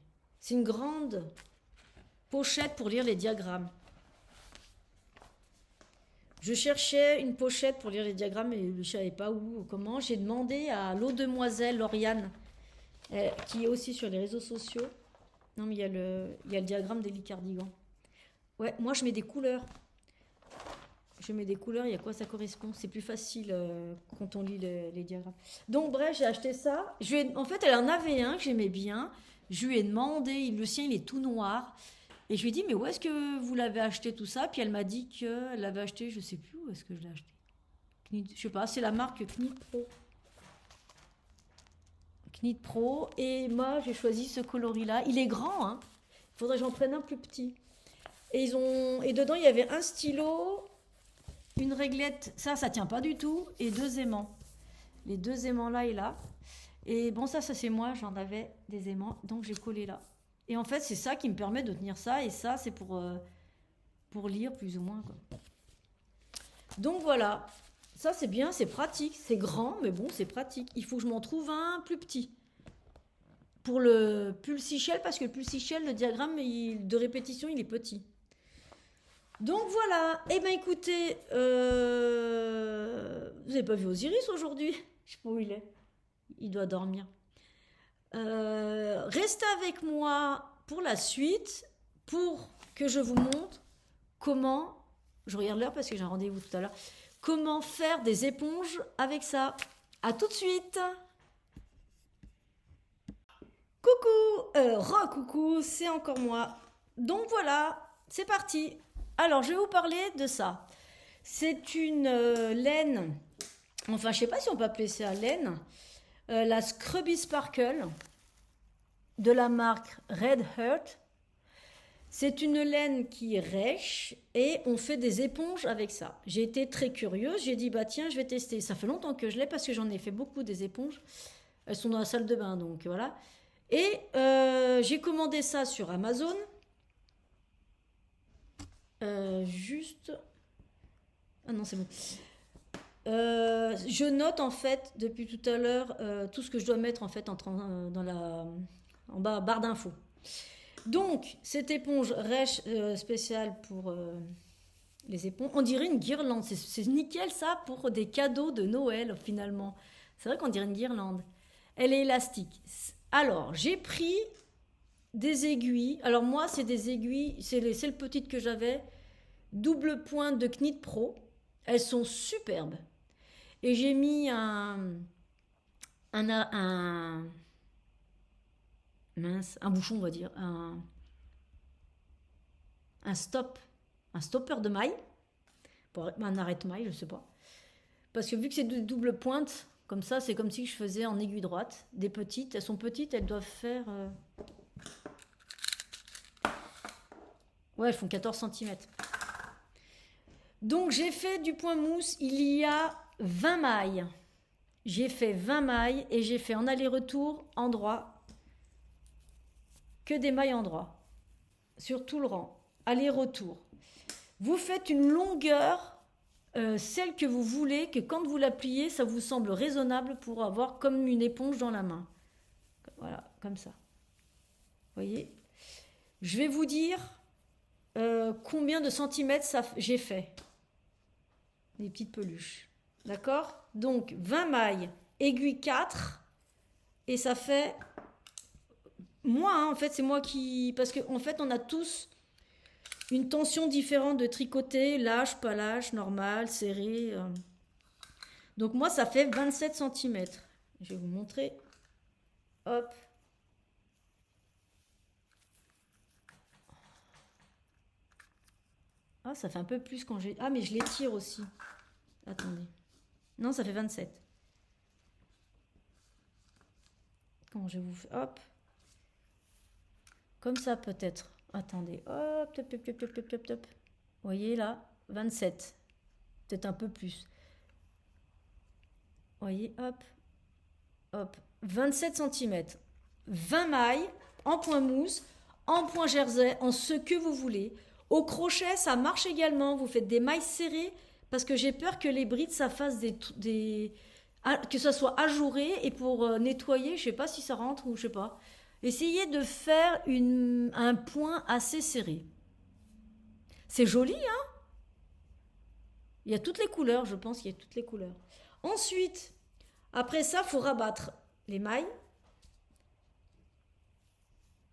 une grande pochette pour lire les diagrammes. Je cherchais une pochette pour lire les diagrammes, mais je ne savais pas où ou comment. J'ai demandé à l'eau demoiselle Lauriane, qui est aussi sur les réseaux sociaux. Non, mais il y a le diagramme d'Elie Cardigan. Ouais, moi je mets des couleurs. Je mets des couleurs, il y a quoi ça correspond. C'est plus facile quand on lit les diagrammes. Donc bref, j'ai acheté ça. En fait, elle en avait un que j'aimais bien. Je lui ai demandé, le sien il est tout noir. Et je lui ai dit, mais où est-ce que vous l'avez acheté tout ça? Puis elle m'a dit qu'elle l'avait acheté, je sais plus où est-ce que je l'ai acheté. Je sais pas, c'est la marque Knit Pro. Knit Pro. Et moi, j'ai choisi ce coloris-là. Il est grand, hein. Il faudrait que j'en prenne un plus petit. Et dedans, il y avait un stylo, une réglette. Ça tient pas du tout. Et 2 aimants. Les 2 aimants là et là. Et bon, ça c'est moi. J'en avais des aimants. Donc, j'ai collé là. Et en fait, c'est ça qui me permet de tenir ça. Et ça, c'est pour lire plus ou moins, quoi. Donc, voilà. Ça, c'est bien, c'est pratique. C'est grand, mais bon, c'est pratique. Il faut que je m'en trouve un plus petit. Pour le pulsichel, parce que le pulsichel, le diagramme de répétition, il est petit. Donc, voilà. Eh bien, écoutez, vous n'avez pas vu Osiris aujourd'hui? Je sais pas où il est. Il doit dormir. Restez avec moi pour la suite, pour que je vous montre comment, je regarde l'heure parce que j'ai un rendez-vous tout à l'heure, comment faire des éponges avec ça. À tout de suite. Coucou, re-coucou, c'est encore moi. Donc voilà, c'est parti. Alors, je vais vous parler de ça. C'est une laine, enfin, je sais pas si on peut appeler ça laine, la Scrubby Sparkle de la marque Red Heart. C'est une laine qui rêche et on fait des éponges avec ça. J'ai été très curieuse, j'ai dit bah tiens, je vais tester. Ça fait longtemps que je l'ai parce que j'en ai fait beaucoup des éponges. Elles sont dans la salle de bain, donc voilà. Et j'ai commandé ça sur Amazon. Juste... Ah non, c'est bon. Je note en fait depuis tout à l'heure tout ce que je dois mettre en fait en bas barre d'infos. Donc cette éponge rêche spéciale pour les éponges, on dirait une guirlande. C'est nickel ça pour des cadeaux de Noël finalement. C'est vrai qu'on dirait une guirlande. Elle est élastique. Alors j'ai pris des aiguilles. Alors moi c'est des aiguilles, c'est les celles petites que j'avais, double pointe de Knit Pro. Elles sont superbes. Et j'ai mis un bouchon, on va dire, un stopper de maille, un arrête-maille, je sais pas. Parce que vu que c'est de double pointe, comme ça, c'est comme si je faisais en aiguille droite. Des petites, elles sont petites, elles doivent faire... Ouais, elles font 14 cm. Donc j'ai fait du point mousse, il y a 20 mailles. J'ai fait 20 mailles et j'ai fait en aller-retour endroit. Que des mailles endroit. Sur tout le rang. Aller-retour. Vous faites une longueur celle que vous voulez, que quand vous la pliez, ça vous semble raisonnable pour avoir comme une éponge dans la main. Voilà, comme ça. Vous voyez? Je vais vous dire combien de centimètres j'ai fait. Des petites peluches. D'accord? Donc, 20 mailles, aiguille 4, et ça fait... Moi, hein, en fait, c'est moi qui... Parce qu'en fait, on a tous une tension différente de tricoter, lâche, pas lâche, normal, serré. Donc, moi, ça fait 27 centimètres. Je vais vous montrer. Hop. Ah, ça fait un peu plus quand j'ai... Ah, mais je les tire aussi. Attendez. Non, ça fait 27. Quand je vous fais... Hop. Comme ça, peut-être. Attendez. Hop, top, top, top, top, top, top, top. Vous voyez, là, 27. Peut-être un peu plus. Vous voyez, hop. Hop. 27 centimètres. 20 mailles, en point mousse, en point jersey, en ce que vous voulez. Au crochet, ça marche également. Vous faites des mailles serrées parce que j'ai peur que les brides, ça fasse que ça soit ajouré. Et pour nettoyer, je sais pas si ça rentre ou je sais pas. Essayez de faire un point assez serré. C'est joli, hein? Il y a toutes les couleurs, je pense qu'il y a toutes les couleurs. Ensuite, après ça, il faut rabattre les mailles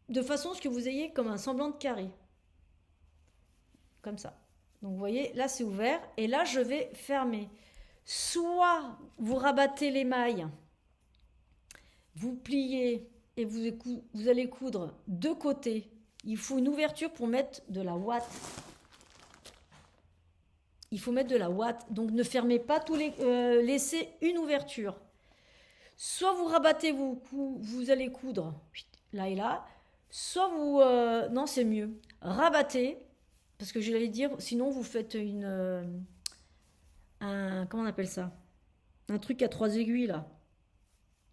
de façon à ce que vous ayez comme un semblant de carré. Comme ça. Donc vous voyez, là c'est ouvert et là je vais fermer. Soit vous rabattez les mailles, vous pliez et vous allez coudre de côté. Il faut une ouverture pour mettre de la ouate. Il faut mettre de la ouate. Donc ne fermez pas tous les... laissez une ouverture. Soit vous rabattez, vous allez coudre là et là. Soit vous... non, c'est mieux. Rabattez. Parce que je vais dire, sinon vous faites comment on appelle ça? Un truc à 3 aiguilles là.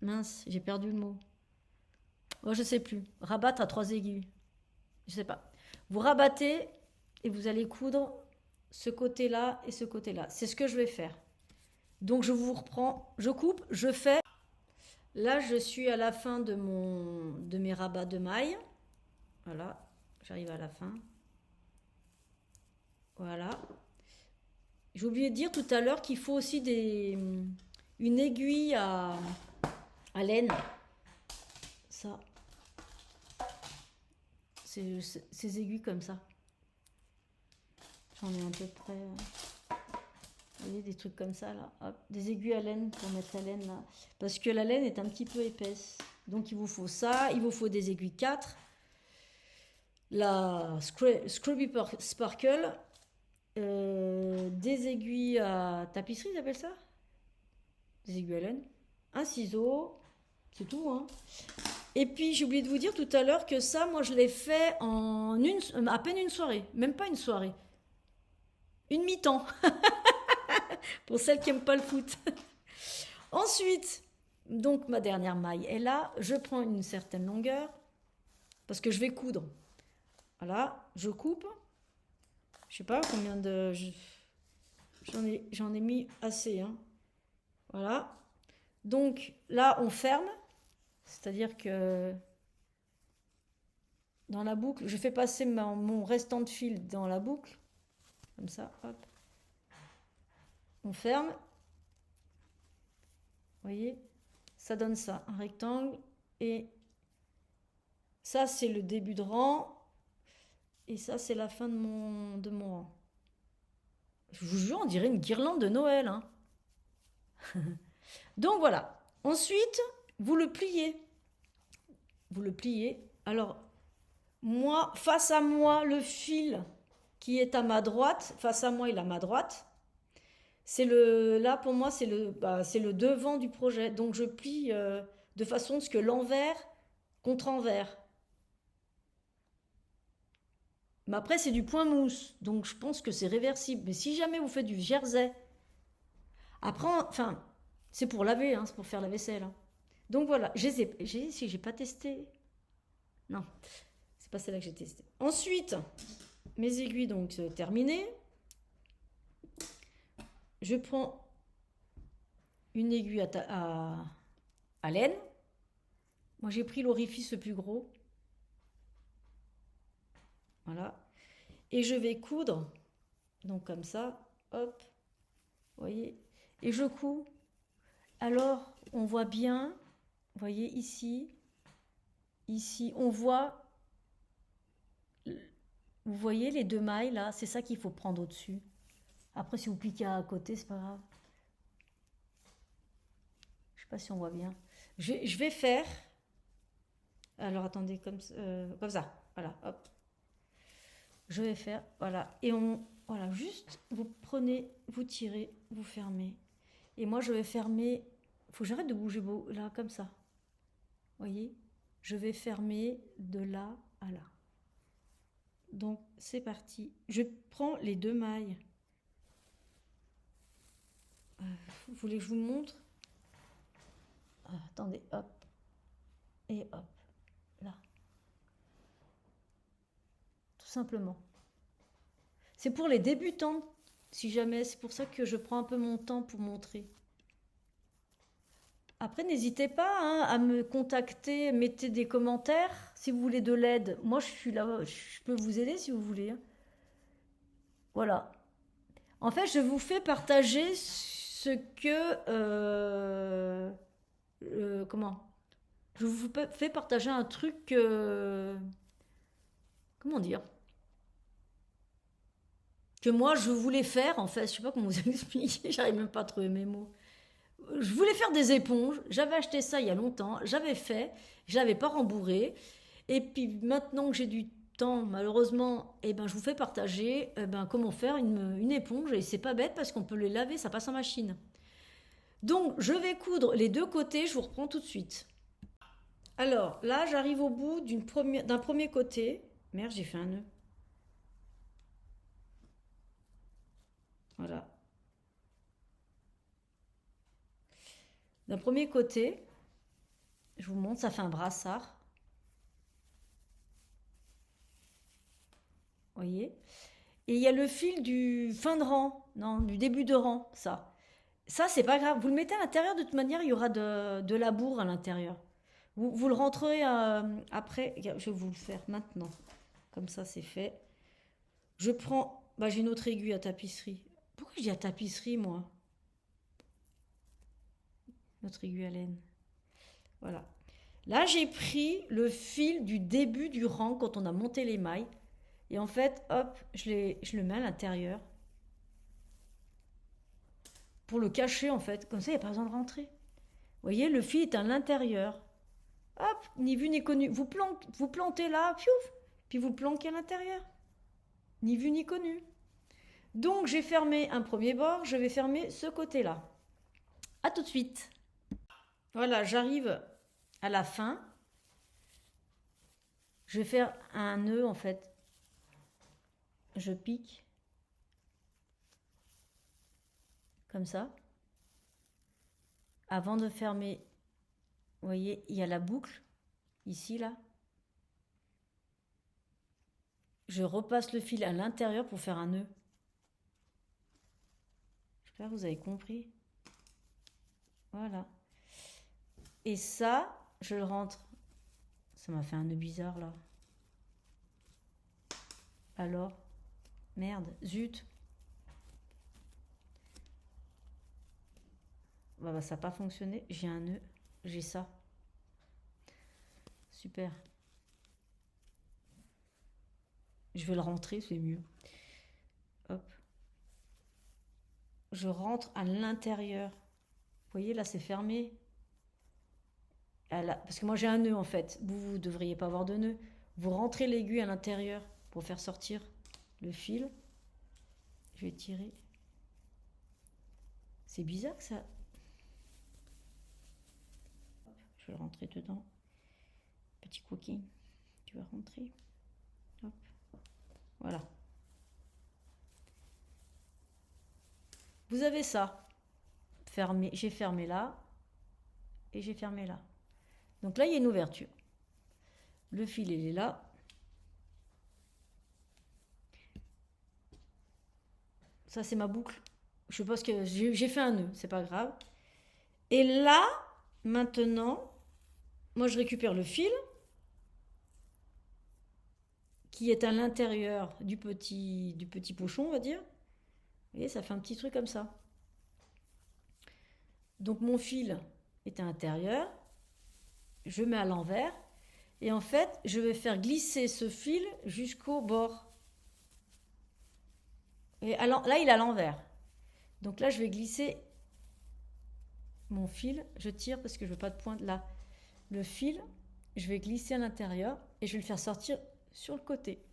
Mince, j'ai perdu le mot. Oh, je sais plus. Rabattre à 3 aiguilles. Je sais pas. Vous rabattez et vous allez coudre ce côté-là et ce côté-là. C'est ce que je vais faire. Donc je vous reprends, je coupe, je fais. Là, je suis à la fin de mes rabats de mailles. Voilà, j'arrive à la fin. Voilà. J'ai oublié de dire tout à l'heure qu'il faut aussi une aiguille à laine. Ça. Ces aiguilles comme ça. J'en ai à peu près. Vous voyez, des trucs comme ça là. Hop. Des aiguilles à laine pour mettre la laine là. Parce que la laine est un petit peu épaisse. Donc il vous faut ça. Il vous faut des aiguilles 4. La Scrubby Sparkle. Des aiguilles à tapisserie, ils appellent ça? Des aiguilles à laine, un ciseau, c'est tout, hein. Et puis j'ai oublié de vous dire tout à l'heure que ça, moi je l'ai fait en à peine une soirée, même pas une soirée, une mi-temps, pour celles qui n'aiment pas le foot. Ensuite, donc ma dernière maille est là, je prends une certaine longueur, parce que je vais coudre. Voilà, je coupe. Je sais pas combien de... J'en ai mis assez. Hein. Voilà. Donc là, on ferme. C'est-à-dire que dans la boucle, je fais passer mon restant de fil dans la boucle. Comme ça, hop. On ferme. Vous voyez? Ça donne ça, un rectangle. Et ça, c'est le début de rang. Et ça, c'est la fin de mon rang. Je vous jure, on dirait une guirlande de Noël. Hein. Donc voilà. Ensuite, vous le pliez. Vous le pliez. Alors, moi, face à moi, le fil qui est à ma droite, face à moi, il est à ma droite. Là, pour moi, c'est le devant du projet. Donc, je plie de façon à ce que l'envers contre envers. Mais après, c'est du point mousse. Donc, je pense que c'est réversible. Mais si jamais vous faites du jersey, après, enfin, c'est pour laver, hein, c'est pour faire la vaisselle. Hein. Donc, voilà. Si j'ai pas testé. Non, c'est pas celle-là que j'ai testée. Ensuite, mes aiguilles, donc, terminées. je prends une aiguille à laine. Moi, j'ai pris l'orifice le plus gros. Voilà. Et je vais coudre. Donc comme ça, hop, vous voyez. Et je couds. Alors, on voit bien, vous voyez ici, on voit, vous voyez les 2 mailles là, c'est ça qu'il faut prendre au-dessus. Après, si vous piquez à côté, c'est pas grave. Je sais pas si on voit bien. Je vais faire, alors attendez, comme ça, voilà, hop. Je vais faire, voilà, et voilà, juste, vous prenez, vous tirez, vous fermez. Et moi, je vais fermer, faut que j'arrête de bouger là, comme ça. Voyez, je vais fermer de là à là. Donc, c'est parti. Je prends les 2 mailles. Vous voulez que je vous montre? Attendez, hop. Et hop. Là. Tout simplement. C'est pour les débutants, si jamais. C'est pour ça que je prends un peu mon temps pour montrer. Après, n'hésitez pas hein, à me contacter, mettez des commentaires si vous voulez de l'aide. Moi, je suis là, je peux vous aider si vous voulez. Voilà. En fait, je vous fais partager ce que... comment? Je vous fais partager un truc... comment dire? Que moi, je voulais faire, en fait. Je sais pas comment vous expliquer, j'arrive même pas à trouver mes mots. Je voulais faire des éponges. J'avais acheté ça il y a longtemps. J'avais fait. Je l'avais pas rembourré. Et puis maintenant que j'ai du temps, malheureusement, eh ben, je vous fais partager comment faire une éponge. Et c'est pas bête parce qu'on peut les laver, ça passe en machine. Donc, je vais coudre les 2 côtés. Je vous reprends tout de suite. Alors, là, j'arrive au bout d'un premier côté. Merde, j'ai fait un nœud. Voilà. D'un premier côté, je vous montre, ça fait un brassard. Voyez. Et il y a le fil du fin de rang, non, du début de rang, ça. Ça, c'est pas grave. Vous le mettez à l'intérieur, de toute manière, il y aura de la bourre à l'intérieur. Vous le rentrez après. Je vais vous le faire maintenant. Comme ça, c'est fait. Je prends... Bah, j'ai une autre aiguille à tapisserie. Pourquoi je dis à tapisserie, moi? Notre aiguille à laine. Voilà. Là, j'ai pris le fil du début du rang quand on a monté les mailles. Et en fait, hop, je le mets à l'intérieur. Pour le cacher, en fait. Comme ça, il n'y a pas besoin de rentrer. Vous voyez, le fil est à l'intérieur. Hop, ni vu ni connu. Vous plantez là, piouf, puis vous planquez à l'intérieur. Ni vu ni connu. Donc, j'ai fermé un premier bord, je vais fermer ce côté-là. A tout de suite. Voilà, j'arrive à la fin. Je vais faire un nœud, en fait. Je pique. Comme ça. Avant de fermer, vous voyez, il y a la boucle. Ici, là. Je repasse le fil à l'intérieur pour faire un nœud. J'espère que vous avez compris. Voilà. Et ça, je le rentre. Ça m'a fait un nœud bizarre là. Alors, merde, zut. Bah, ça n'a pas fonctionné. J'ai un nœud. J'ai ça. Super. Je vais le rentrer, c'est mieux. Hop. Je rentre à l'intérieur. Vous voyez, là, c'est fermé. Parce que moi, j'ai un nœud, en fait. Vous ne devriez pas avoir de nœud. Vous rentrez l'aiguille à l'intérieur pour faire sortir le fil. Je vais tirer. C'est bizarre que ça... Hop, je vais le rentrer dedans. Petit cookie. Tu vas rentrer. Hop. Voilà. Vous avez ça. Fermé. J'ai fermé là. Et j'ai fermé là. Donc là, il y a une ouverture. Le fil, il est là. Ça, c'est ma boucle. Je sais pas ce que j'ai fait un nœud, c'est pas grave. Et là, maintenant, moi je récupère le fil qui est à l'intérieur du petit pochon, on va dire. Vous voyez, ça fait un petit truc comme ça. Donc mon fil est à l'intérieur, je mets à l'envers, et en fait, je vais faire glisser ce fil jusqu'au bord. Et alors, là, il est à l'envers. Donc là, je vais glisser mon fil, je tire parce que je veux pas de pointe là. Le fil, je vais glisser à l'intérieur et je vais le faire sortir sur le côté.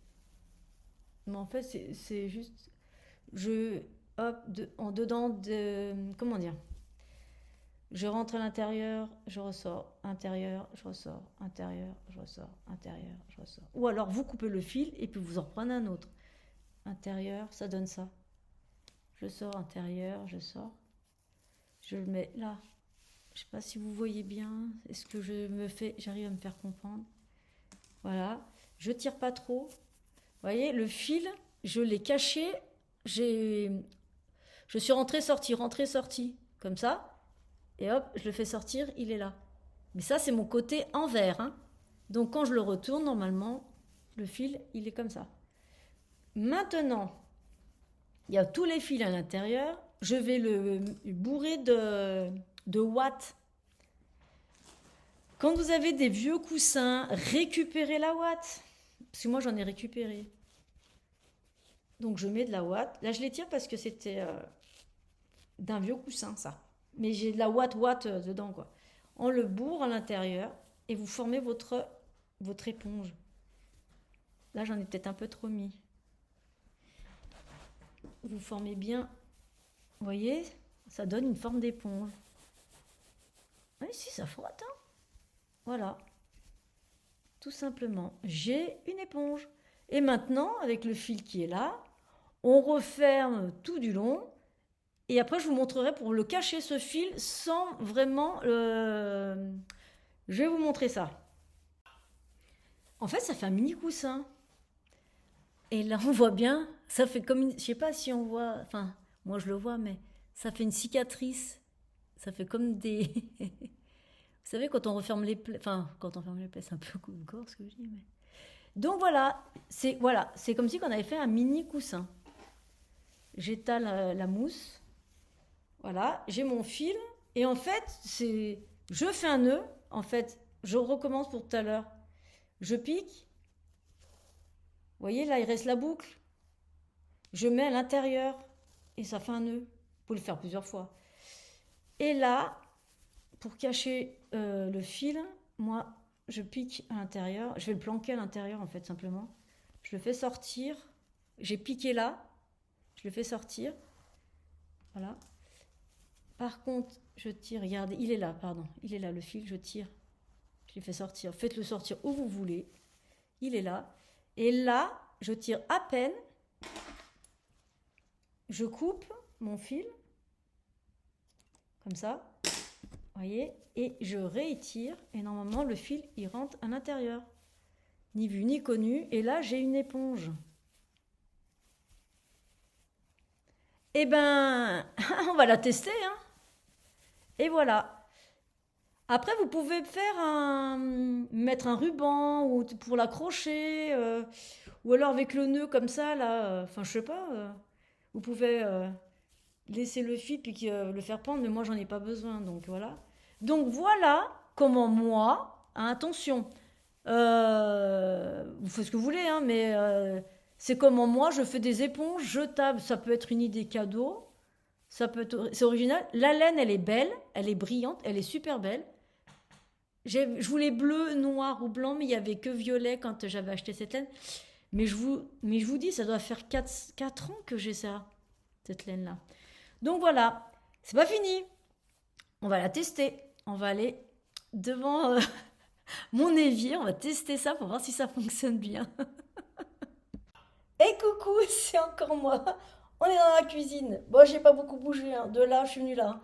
Mais en fait, c'est juste, je, hop, en dedans de, comment dire, je rentre à l'intérieur, je ressors, intérieur, je ressors, intérieur, je ressors, intérieur, je ressors. Ou alors vous coupez le fil et puis vous en reprenez un autre. Intérieur, ça donne ça. Je sors, intérieur, je sors. Je le mets là. Je ne sais pas si vous voyez bien. Est-ce que j'arrive à me faire comprendre? Voilà. Je tire pas trop. Vous voyez, le fil, je l'ai caché. Je suis rentrée, sortie. Comme ça. Et hop, je le fais sortir, il est là. Mais ça, c'est mon côté envers. Hein. Donc quand je le retourne, normalement, le fil, il est comme ça. Maintenant, il y a tous les fils à l'intérieur. Je vais le bourrer de ouate. Quand vous avez des vieux coussins, récupérez la ouate. Parce que moi, j'en ai récupéré. Donc, je mets de la ouate. Là, je les tire parce que c'était d'un vieux coussin, ça. Mais j'ai de la ouate dedans, quoi. On le bourre à l'intérieur et vous formez votre éponge. Là, j'en ai peut-être un peu trop mis. Vous formez bien. Vous voyez, ça donne une forme d'éponge. Oui, si, ça frotte, hein. Voilà. Tout simplement, j'ai une éponge. Et maintenant, avec le fil qui est là, on referme tout du long. Et après, je vous montrerai pour le cacher, ce fil, sans vraiment... Je vais vous montrer ça. En fait, ça fait un mini coussin. Et là, on voit bien, ça fait comme une... Je sais pas si on voit... Enfin, moi, je le vois, mais ça fait une cicatrice. Ça fait comme des... Vous savez, quand on referme les plaies... Enfin, quand on ferme les plaies, c'est un peu gore ce que je dis, mais... Donc voilà, c'est comme si on avait fait un mini coussin. J'étale la mousse. Voilà, j'ai mon fil. Et en fait, je fais un nœud. En fait, je recommence pour tout à l'heure. Je pique. Vous voyez, là, il reste la boucle. Je mets à l'intérieur. Et ça fait un nœud. Vous pouvez le faire plusieurs fois. Et là, pour cacher le fil, moi, je pique à l'intérieur. Je vais le planquer à l'intérieur, en fait, simplement. Je le fais sortir. J'ai piqué là. Je le fais sortir. Voilà. Par contre, je tire. Regardez, il est là, pardon. Il est là, le fil, je tire. Je le fais sortir. Faites-le sortir où vous voulez. Il est là. Et là, je tire à peine. Je coupe mon fil. Comme ça. Voyez, et je réétire et normalement le fil il rentre à l'intérieur, ni vu ni connu, et là j'ai une éponge. Et ben on va la tester, hein. Et voilà. Après vous pouvez mettre un ruban ou pour l'accrocher, ou alors avec le nœud comme ça là, enfin je sais pas, vous pouvez laisser le fil puis le faire pendre, mais moi j'en ai pas besoin, donc voilà. Donc voilà comment moi, hein, attention, vous faites ce que vous voulez, hein, mais c'est comment moi je fais des éponges jetables. Ça peut être une idée cadeau, c'est original. La laine elle est belle, elle est brillante, elle est super belle. Je voulais bleu, noir ou blanc, mais il y avait que violet quand j'avais acheté cette laine. Mais je vous dis, ça doit faire 4 ans que j'ai ça, cette laine là. Donc voilà, c'est pas fini. On va la tester. On va aller devant mon évier. On va tester ça pour voir si ça fonctionne bien. Et coucou, c'est encore moi. On est dans la cuisine. Bon, j'ai pas beaucoup bougé. Hein. De là, je suis venue là.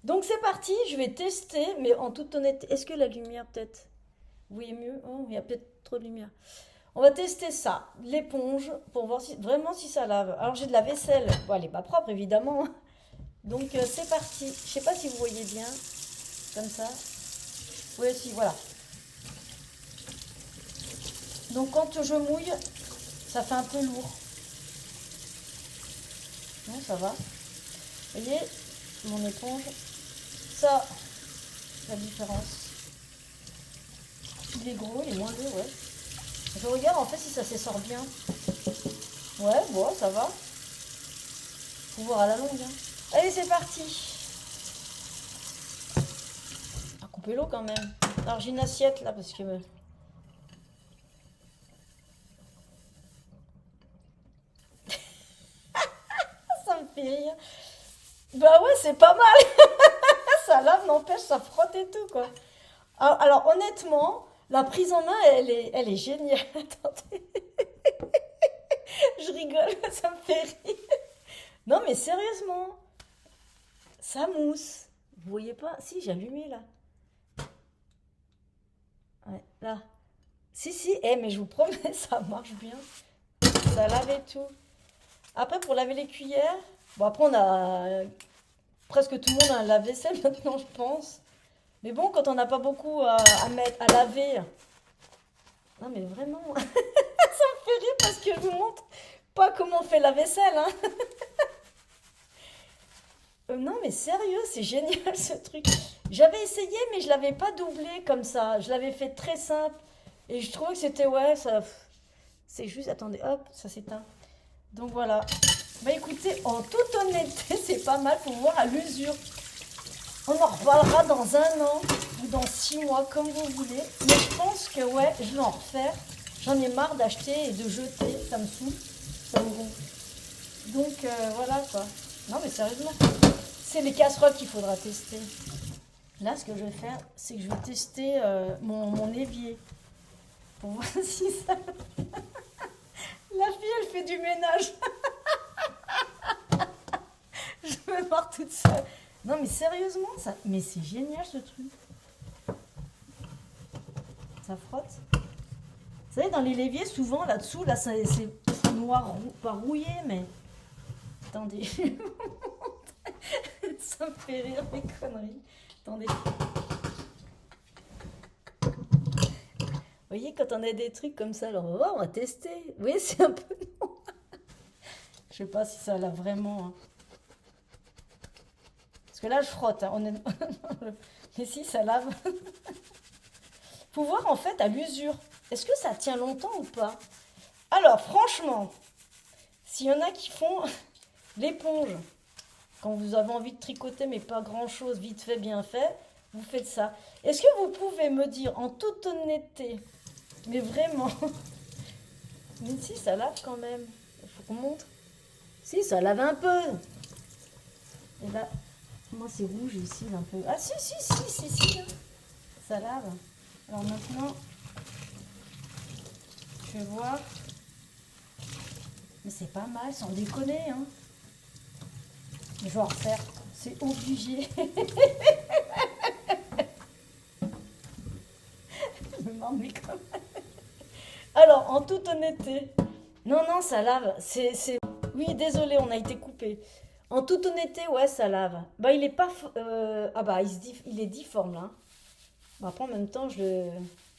Donc c'est parti. Je vais tester, mais en toute honnêteté, est-ce que la lumière peut-être... Vous voyez mieux? Oh, il y a peut-être trop de lumière. On va tester ça, l'éponge, pour voir vraiment si ça lave. Alors j'ai de la vaisselle. Bon, elle n'est pas propre, évidemment. Donc c'est parti. Je sais pas si vous voyez bien, comme ça. Oui, si, voilà. Donc quand je mouille, ça fait un peu lourd. Non, ça va. Vous voyez, mon éponge, ça, la différence. Il est gros, il est moins lourd, ouais. Je regarde en fait si ça s'essore bien. Ouais, bon, ça va. Faut voir à la longue. Hein. Allez, c'est parti. À couper l'eau quand même. Alors j'ai une assiette là parce que... ça me fait rire. Bah ouais, c'est pas mal. Ça lave, n'empêche, ça frotte et tout quoi. Alors honnêtement, la prise en main, elle est géniale. Attendez. Je rigole, ça me fait rire. Non mais sérieusement, ça mousse. Vous voyez pas? Si, j'ai allumé là. Ouais, là. Si, si, mais je vous promets, ça marche bien. Ça lave et tout. Après, pour laver les cuillères, bon, après, on a presque tout le monde a un lave-vaisselle maintenant, je pense. Mais bon, quand on n'a pas beaucoup à mettre, à laver. Non, mais vraiment, ça me fait rire parce que je vous montre pas comment on fait la vaisselle. Hein. Non, mais sérieux, c'est génial ce truc. J'avais essayé, mais je l'avais pas doublé comme ça. Je l'avais fait très simple. Et je trouvais que c'était, ouais, ça. C'est juste, attendez, hop, ça s'éteint. Donc voilà. Bah écoutez, en toute honnêteté, c'est pas mal pour voir à l'usure. On en reparlera dans 1 an ou dans 6 mois, comme vous voulez. Mais je pense que, ouais, je vais en refaire. J'en ai marre d'acheter et de jeter. Ça me saoule. Ça me gonfle. Donc voilà quoi. Non mais sérieusement, c'est les casseroles qu'il faudra tester. Là, ce que je vais faire, c'est que je vais tester mon évier. Pour voir si ça... La fille, elle fait du ménage. Je vais voir toute seule. Non, mais sérieusement, ça... Mais c'est génial, ce truc. Ça frotte. Vous savez, dans les l'évier, souvent, là-dessous, là, c'est noir, pas rouillé, mais... Attendez. Ça me fait rire, mes conneries. Attendez. Vous voyez, quand on a des trucs comme ça, alors on va tester. Vous voyez, c'est un peu... Je sais pas si ça l'a vraiment... Hein. Parce que là, je frotte, hein, honnêtement. Mais si, ça lave. Faut voir, en fait, à l'usure. Est-ce que ça tient longtemps ou pas? Alors, franchement, s'il y en a qui font l'éponge, quand vous avez envie de tricoter, mais pas grand-chose, vite fait, bien fait, vous faites ça. Est-ce que vous pouvez me dire, en toute honnêteté, mais vraiment, mais si, ça lave quand même. Il faut qu'on montre. Si, ça lave un peu. Et là, moi, c'est rouge ici, un peu. Ah, si. Hein. Ça lave. Alors maintenant, je vais voir. Mais c'est pas mal, sans déconner. Hein. Je vais en refaire. C'est obligé. Je me mais quand même. Alors, en toute honnêteté. Non, ça lave. Oui, désolé, on a été coupé. En toute honnêteté, ouais, ça lave. Bah, il est pas... Ah bah, il est difforme, là. Bah, après, en même temps, je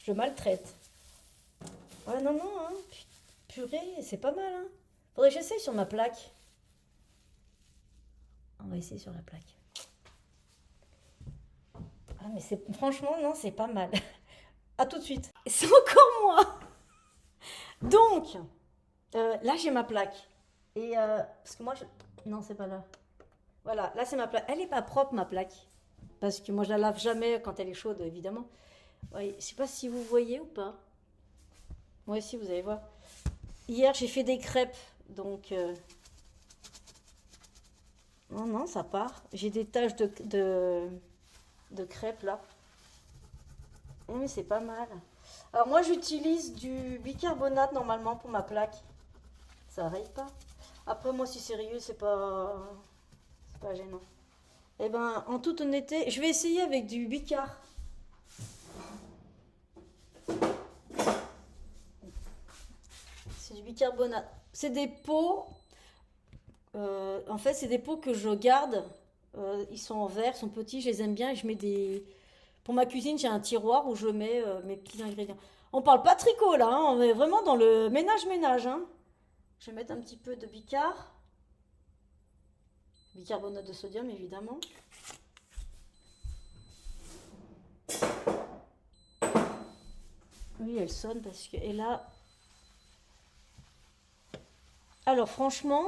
le maltraite. Ouais, non, hein. Purée, c'est pas mal, hein. Faudrait que j'essaye sur ma plaque. On va essayer sur la plaque. Ah, mais franchement, non, c'est pas mal. À tout de suite. C'est encore moi. Donc, là, j'ai ma plaque. Et parce que moi, non, c'est pas là. Voilà, là, c'est ma plaque. Elle est pas propre, ma plaque. Parce que moi, je la lave jamais quand elle est chaude, évidemment. Ouais, je sais pas si vous voyez ou pas. Moi aussi, vous allez voir. Hier, j'ai fait des crêpes. Donc, non, ça part. J'ai des taches de crêpes, là. Oui, c'est pas mal. Alors, moi, j'utilise du bicarbonate, normalement, pour ma plaque. Ça raye pas. Après, moi, si sérieux, c'est pas gênant. Eh ben, en toute honnêteté, je vais essayer avec du bicar. C'est du bicarbonate. C'est des pots. En fait, c'est des pots que je garde Ils sont en verre, ils sont petits, je les aime bien. Et je mets des... Pour ma cuisine, j'ai un tiroir où je mets mes petits ingrédients. On parle pas tricot là, hein, on est vraiment dans le ménage-ménage. Hein. Je vais mettre un petit peu de bicarbonate de sodium évidemment. Oui, elle sonne parce que... Et là... Alors franchement,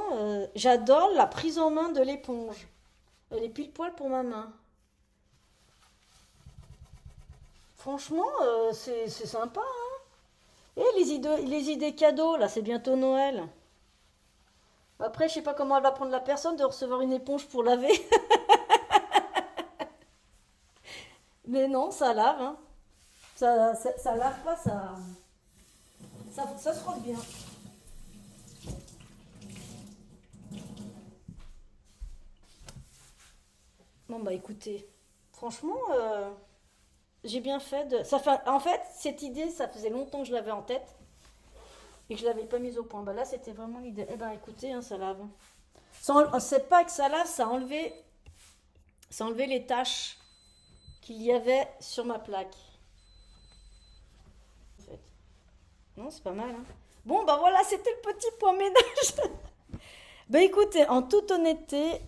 j'adore la prise en main de l'éponge. Elle est pile poil pour ma main. Franchement, c'est sympa. Et les idées cadeaux, là, c'est bientôt Noël. Après, je sais pas comment elle va prendre la personne de recevoir une éponge pour laver. Mais non, ça lave. Hein. Ça lave pas, ça se frotte bien. Bon, bah écoutez, franchement, j'ai bien fait de... En fait, cette idée, ça faisait longtemps que je l'avais en tête et que je l'avais pas mise au point. Bah là, c'était vraiment l'idée. Eh ben écoutez, hein, ça lave. C'est pas que ça lave, ça a enlevé les taches qu'il y avait sur ma plaque. En fait. Non, c'est pas mal. Hein. Bon, bah voilà, c'était le petit point ménage. Bah écoutez, en toute honnêteté,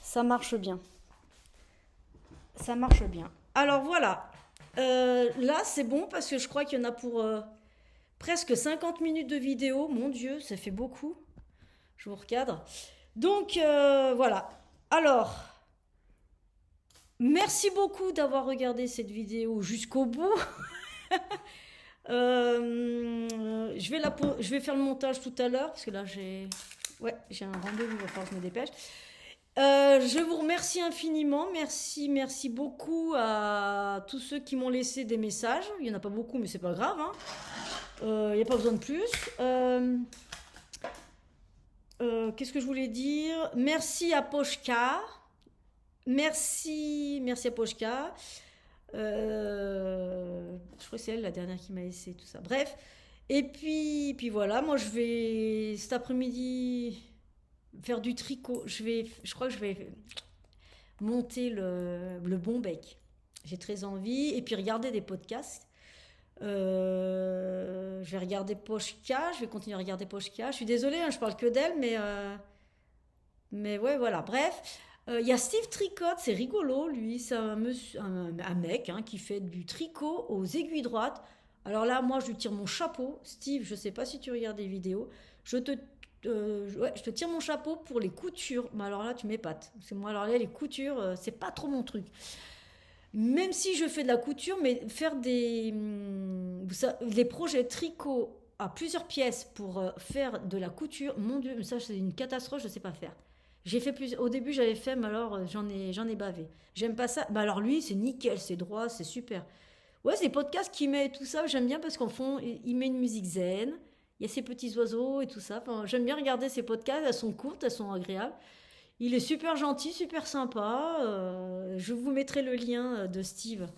ça marche bien. Ça marche bien. Alors voilà. Là, c'est bon parce que je crois qu'il y en a pour presque 50 minutes de vidéo. Mon Dieu, ça fait beaucoup. Je vous recadre. Donc voilà. Alors, merci beaucoup d'avoir regardé cette vidéo jusqu'au bout. Je vais faire le montage tout à l'heure parce que là j'ai un rendez-vous, il va falloir que je me dépêche. Je vous remercie infiniment, merci beaucoup à tous ceux qui m'ont laissé des messages. Il n'y en a pas beaucoup, mais c'est pas grave. Hein. Il n'y a pas besoin de plus. Qu'est-ce que je voulais dire? Merci à Pochka. Merci à Pochka. Je crois que c'est elle la dernière qui m'a laissé tout ça. Bref. Et puis voilà, moi je vais cet après-midi faire du tricot. Je crois que je vais monter le bon bec. J'ai très envie. Et puis regarder des podcasts. Je vais regarder Pochka. Je vais continuer à regarder Pochka. Je suis désolée, hein, je parle que d'elle, mais ouais, voilà. Bref. Il y a Steve Tricotte, c'est rigolo, lui. C'est un mec hein, qui fait du tricot aux aiguilles droites. Alors là, moi, je lui tire mon chapeau. Steve, je sais pas si tu regardes des vidéos. Je te tire mon chapeau pour les coutures. Mais alors là, tu m'épates. Parce que moi, alors là, les coutures, c'est pas trop mon truc. Même si je fais de la couture, mais faire des projets tricot à plusieurs pièces pour faire de la couture, mon Dieu, mais ça, c'est une catastrophe, je sais pas faire. J'ai fait plus. Au début, j'avais fait, mais alors j'en ai bavé. J'aime pas ça. Bah alors lui, c'est nickel, c'est droit, c'est super. Ouais, c'est les podcasts qu'il met et tout ça, j'aime bien parce qu'en fond, il met une musique zen. Il y a ces petits oiseaux et tout ça. Enfin, j'aime bien regarder ces podcasts, elles sont courtes, elles sont agréables. Il est super gentil, super sympa. Je vous mettrai le lien de Steve.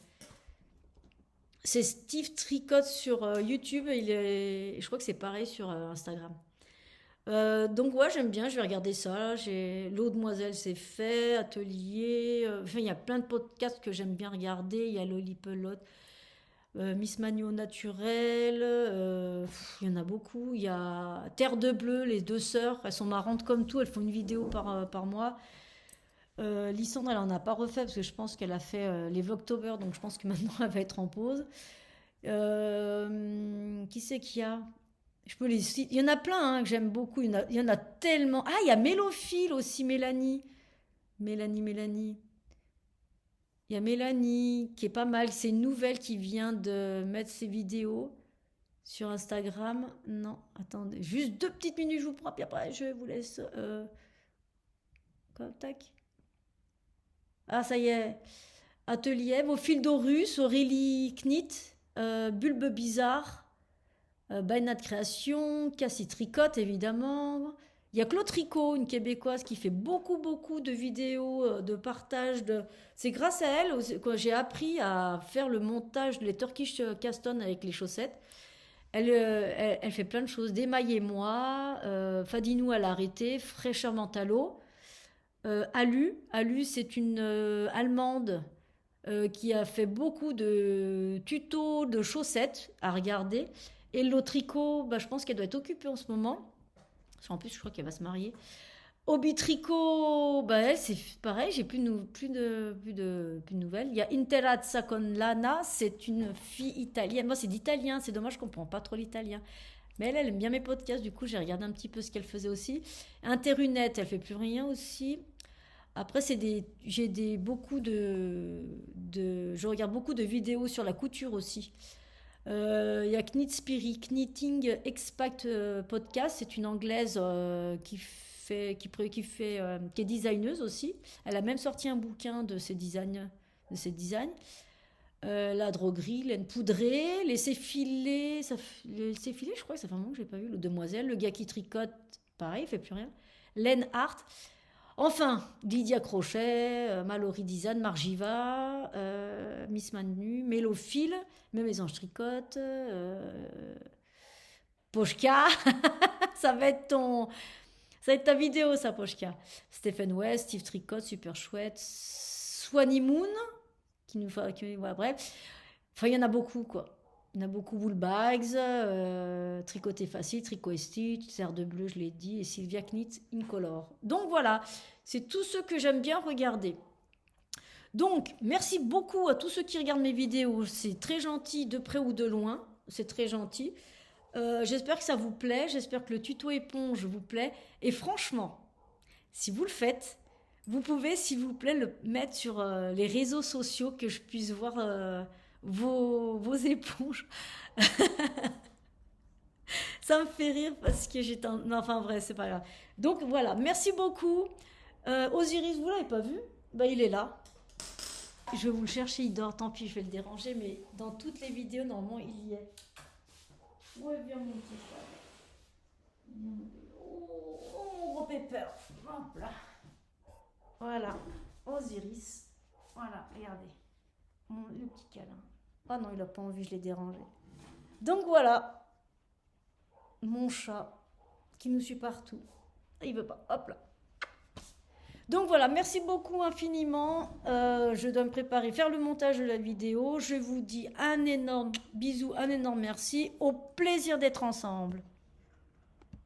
C'est Steve Tricotte sur YouTube. Je crois que c'est pareil sur Instagram. Donc ouais, j'aime bien, je vais regarder ça. J'ai L'eau demoiselle, c'est fait, Atelier. Enfin, il y a plein de podcasts que j'aime bien regarder. Il y a Lolipelote, Miss Manu au naturel. Il y en a beaucoup. Il y a Terre de Bleu, les deux sœurs. Elles sont marrantes comme tout. Elles font une vidéo par mois. Lysandre, elle en a pas refait parce que je pense qu'elle a fait les Vlogtober, donc je pense que maintenant elle va être en pause. Qui c'est qu'il y a? Je peux les citer. Il y en a plein hein, que j'aime beaucoup. Il y en a tellement. Ah, il y a Mélophile aussi, Mélanie. Mélanie. Il y a Mélanie qui est pas mal. C'est une nouvelle qui vient de mettre ses vidéos sur Instagram. Non, attendez. Juste 2 petites minutes, je vous prends. Puis après, je vous laisse. Tac. Ah, ça y est. Atelier. Au fil d'Horus, Aurélie Knit. Bulbe Bizarre. Baina de création, Cassie Tricotte évidemment. Il y a Claude Tricot, une québécoise qui fait beaucoup de vidéos de partage. C'est grâce à elle que j'ai appris à faire le montage des Turkish Caston avec les chaussettes. Elle fait plein de choses. D'émailler moi, Fadinou à l'arrêté, fraîcheur mentalo. Alu, c'est une Allemande qui a fait beaucoup de tutos de chaussettes à regarder. Et l'autre tricot, bah, je pense qu'elle doit être occupée en ce moment. Parce qu'en plus, je crois qu'elle va se marier. Hobby Tricot, bah elle, c'est pareil, j'ai plus de nouvelles. Il y a Interazza con Lana, c'est une fille italienne. Moi, c'est d'italien, c'est dommage, je comprends pas trop l'italien. Mais elle aime bien mes podcasts, du coup, j'ai regardé un petit peu ce qu'elle faisait aussi. Interunette, elle fait plus rien aussi. Après, je regarde beaucoup de vidéos sur la couture aussi. Il y a Knit Spirit, Knitting Expact Podcast, c'est une anglaise qui est designeuse aussi. Elle a même sorti un bouquin de ses designs. La droguerie, laine poudrée, laisser filer, je crois que ça fait un moment que j'ai pas vu. Le demoiselle, le gars qui tricote, pareil, il fait plus rien. Laine art. Enfin, Lydia Crochet, Mallory Design, Margiva, Miss Manu, Mélophile, même les anges tricotent, Pochka, ça va être ça va être ta vidéo ça Pochka. Stephen West, Steve Tricot, super chouette, Swanny Moon, voilà, bref. Enfin, il y en a beaucoup quoi. Il y en a beaucoup, Woolbags, Tricoté Facile, Tricot et Stitch, Serre de Bleu, je l'ai dit, et Sylvia Knit Incolore. Donc voilà, c'est tout ce que j'aime bien regarder. Donc, merci beaucoup à tous ceux qui regardent mes vidéos. C'est très gentil, de près ou de loin. C'est très gentil. J'espère que ça vous plaît. J'espère que le tuto éponge vous plaît. Et franchement, si vous le faites, vous pouvez, s'il vous plaît, le mettre sur les réseaux sociaux, que je puisse voir vos éponges. Ça me fait rire parce que j'étais... Non, enfin vrai, c'est pas grave. Donc voilà, merci beaucoup. Osiris, vous l'avez pas vu? Bah il est là. Je vais vous le chercher, il dort, tant pis, je vais le déranger, mais dans toutes les vidéos, normalement, il y est. Ouais, viens mon petit frère. Oh, mon gros pépère. Hop là. Voilà, Osiris. Voilà, regardez. Le petit câlin. Ah non, il a pas envie, je l'ai dérangé. Donc voilà, mon chat qui nous suit partout. Il veut pas, hop là. Donc voilà, merci beaucoup infiniment. Je dois me préparer, faire le montage de la vidéo. Je vous dis un énorme bisou, un énorme merci. Au plaisir d'être ensemble.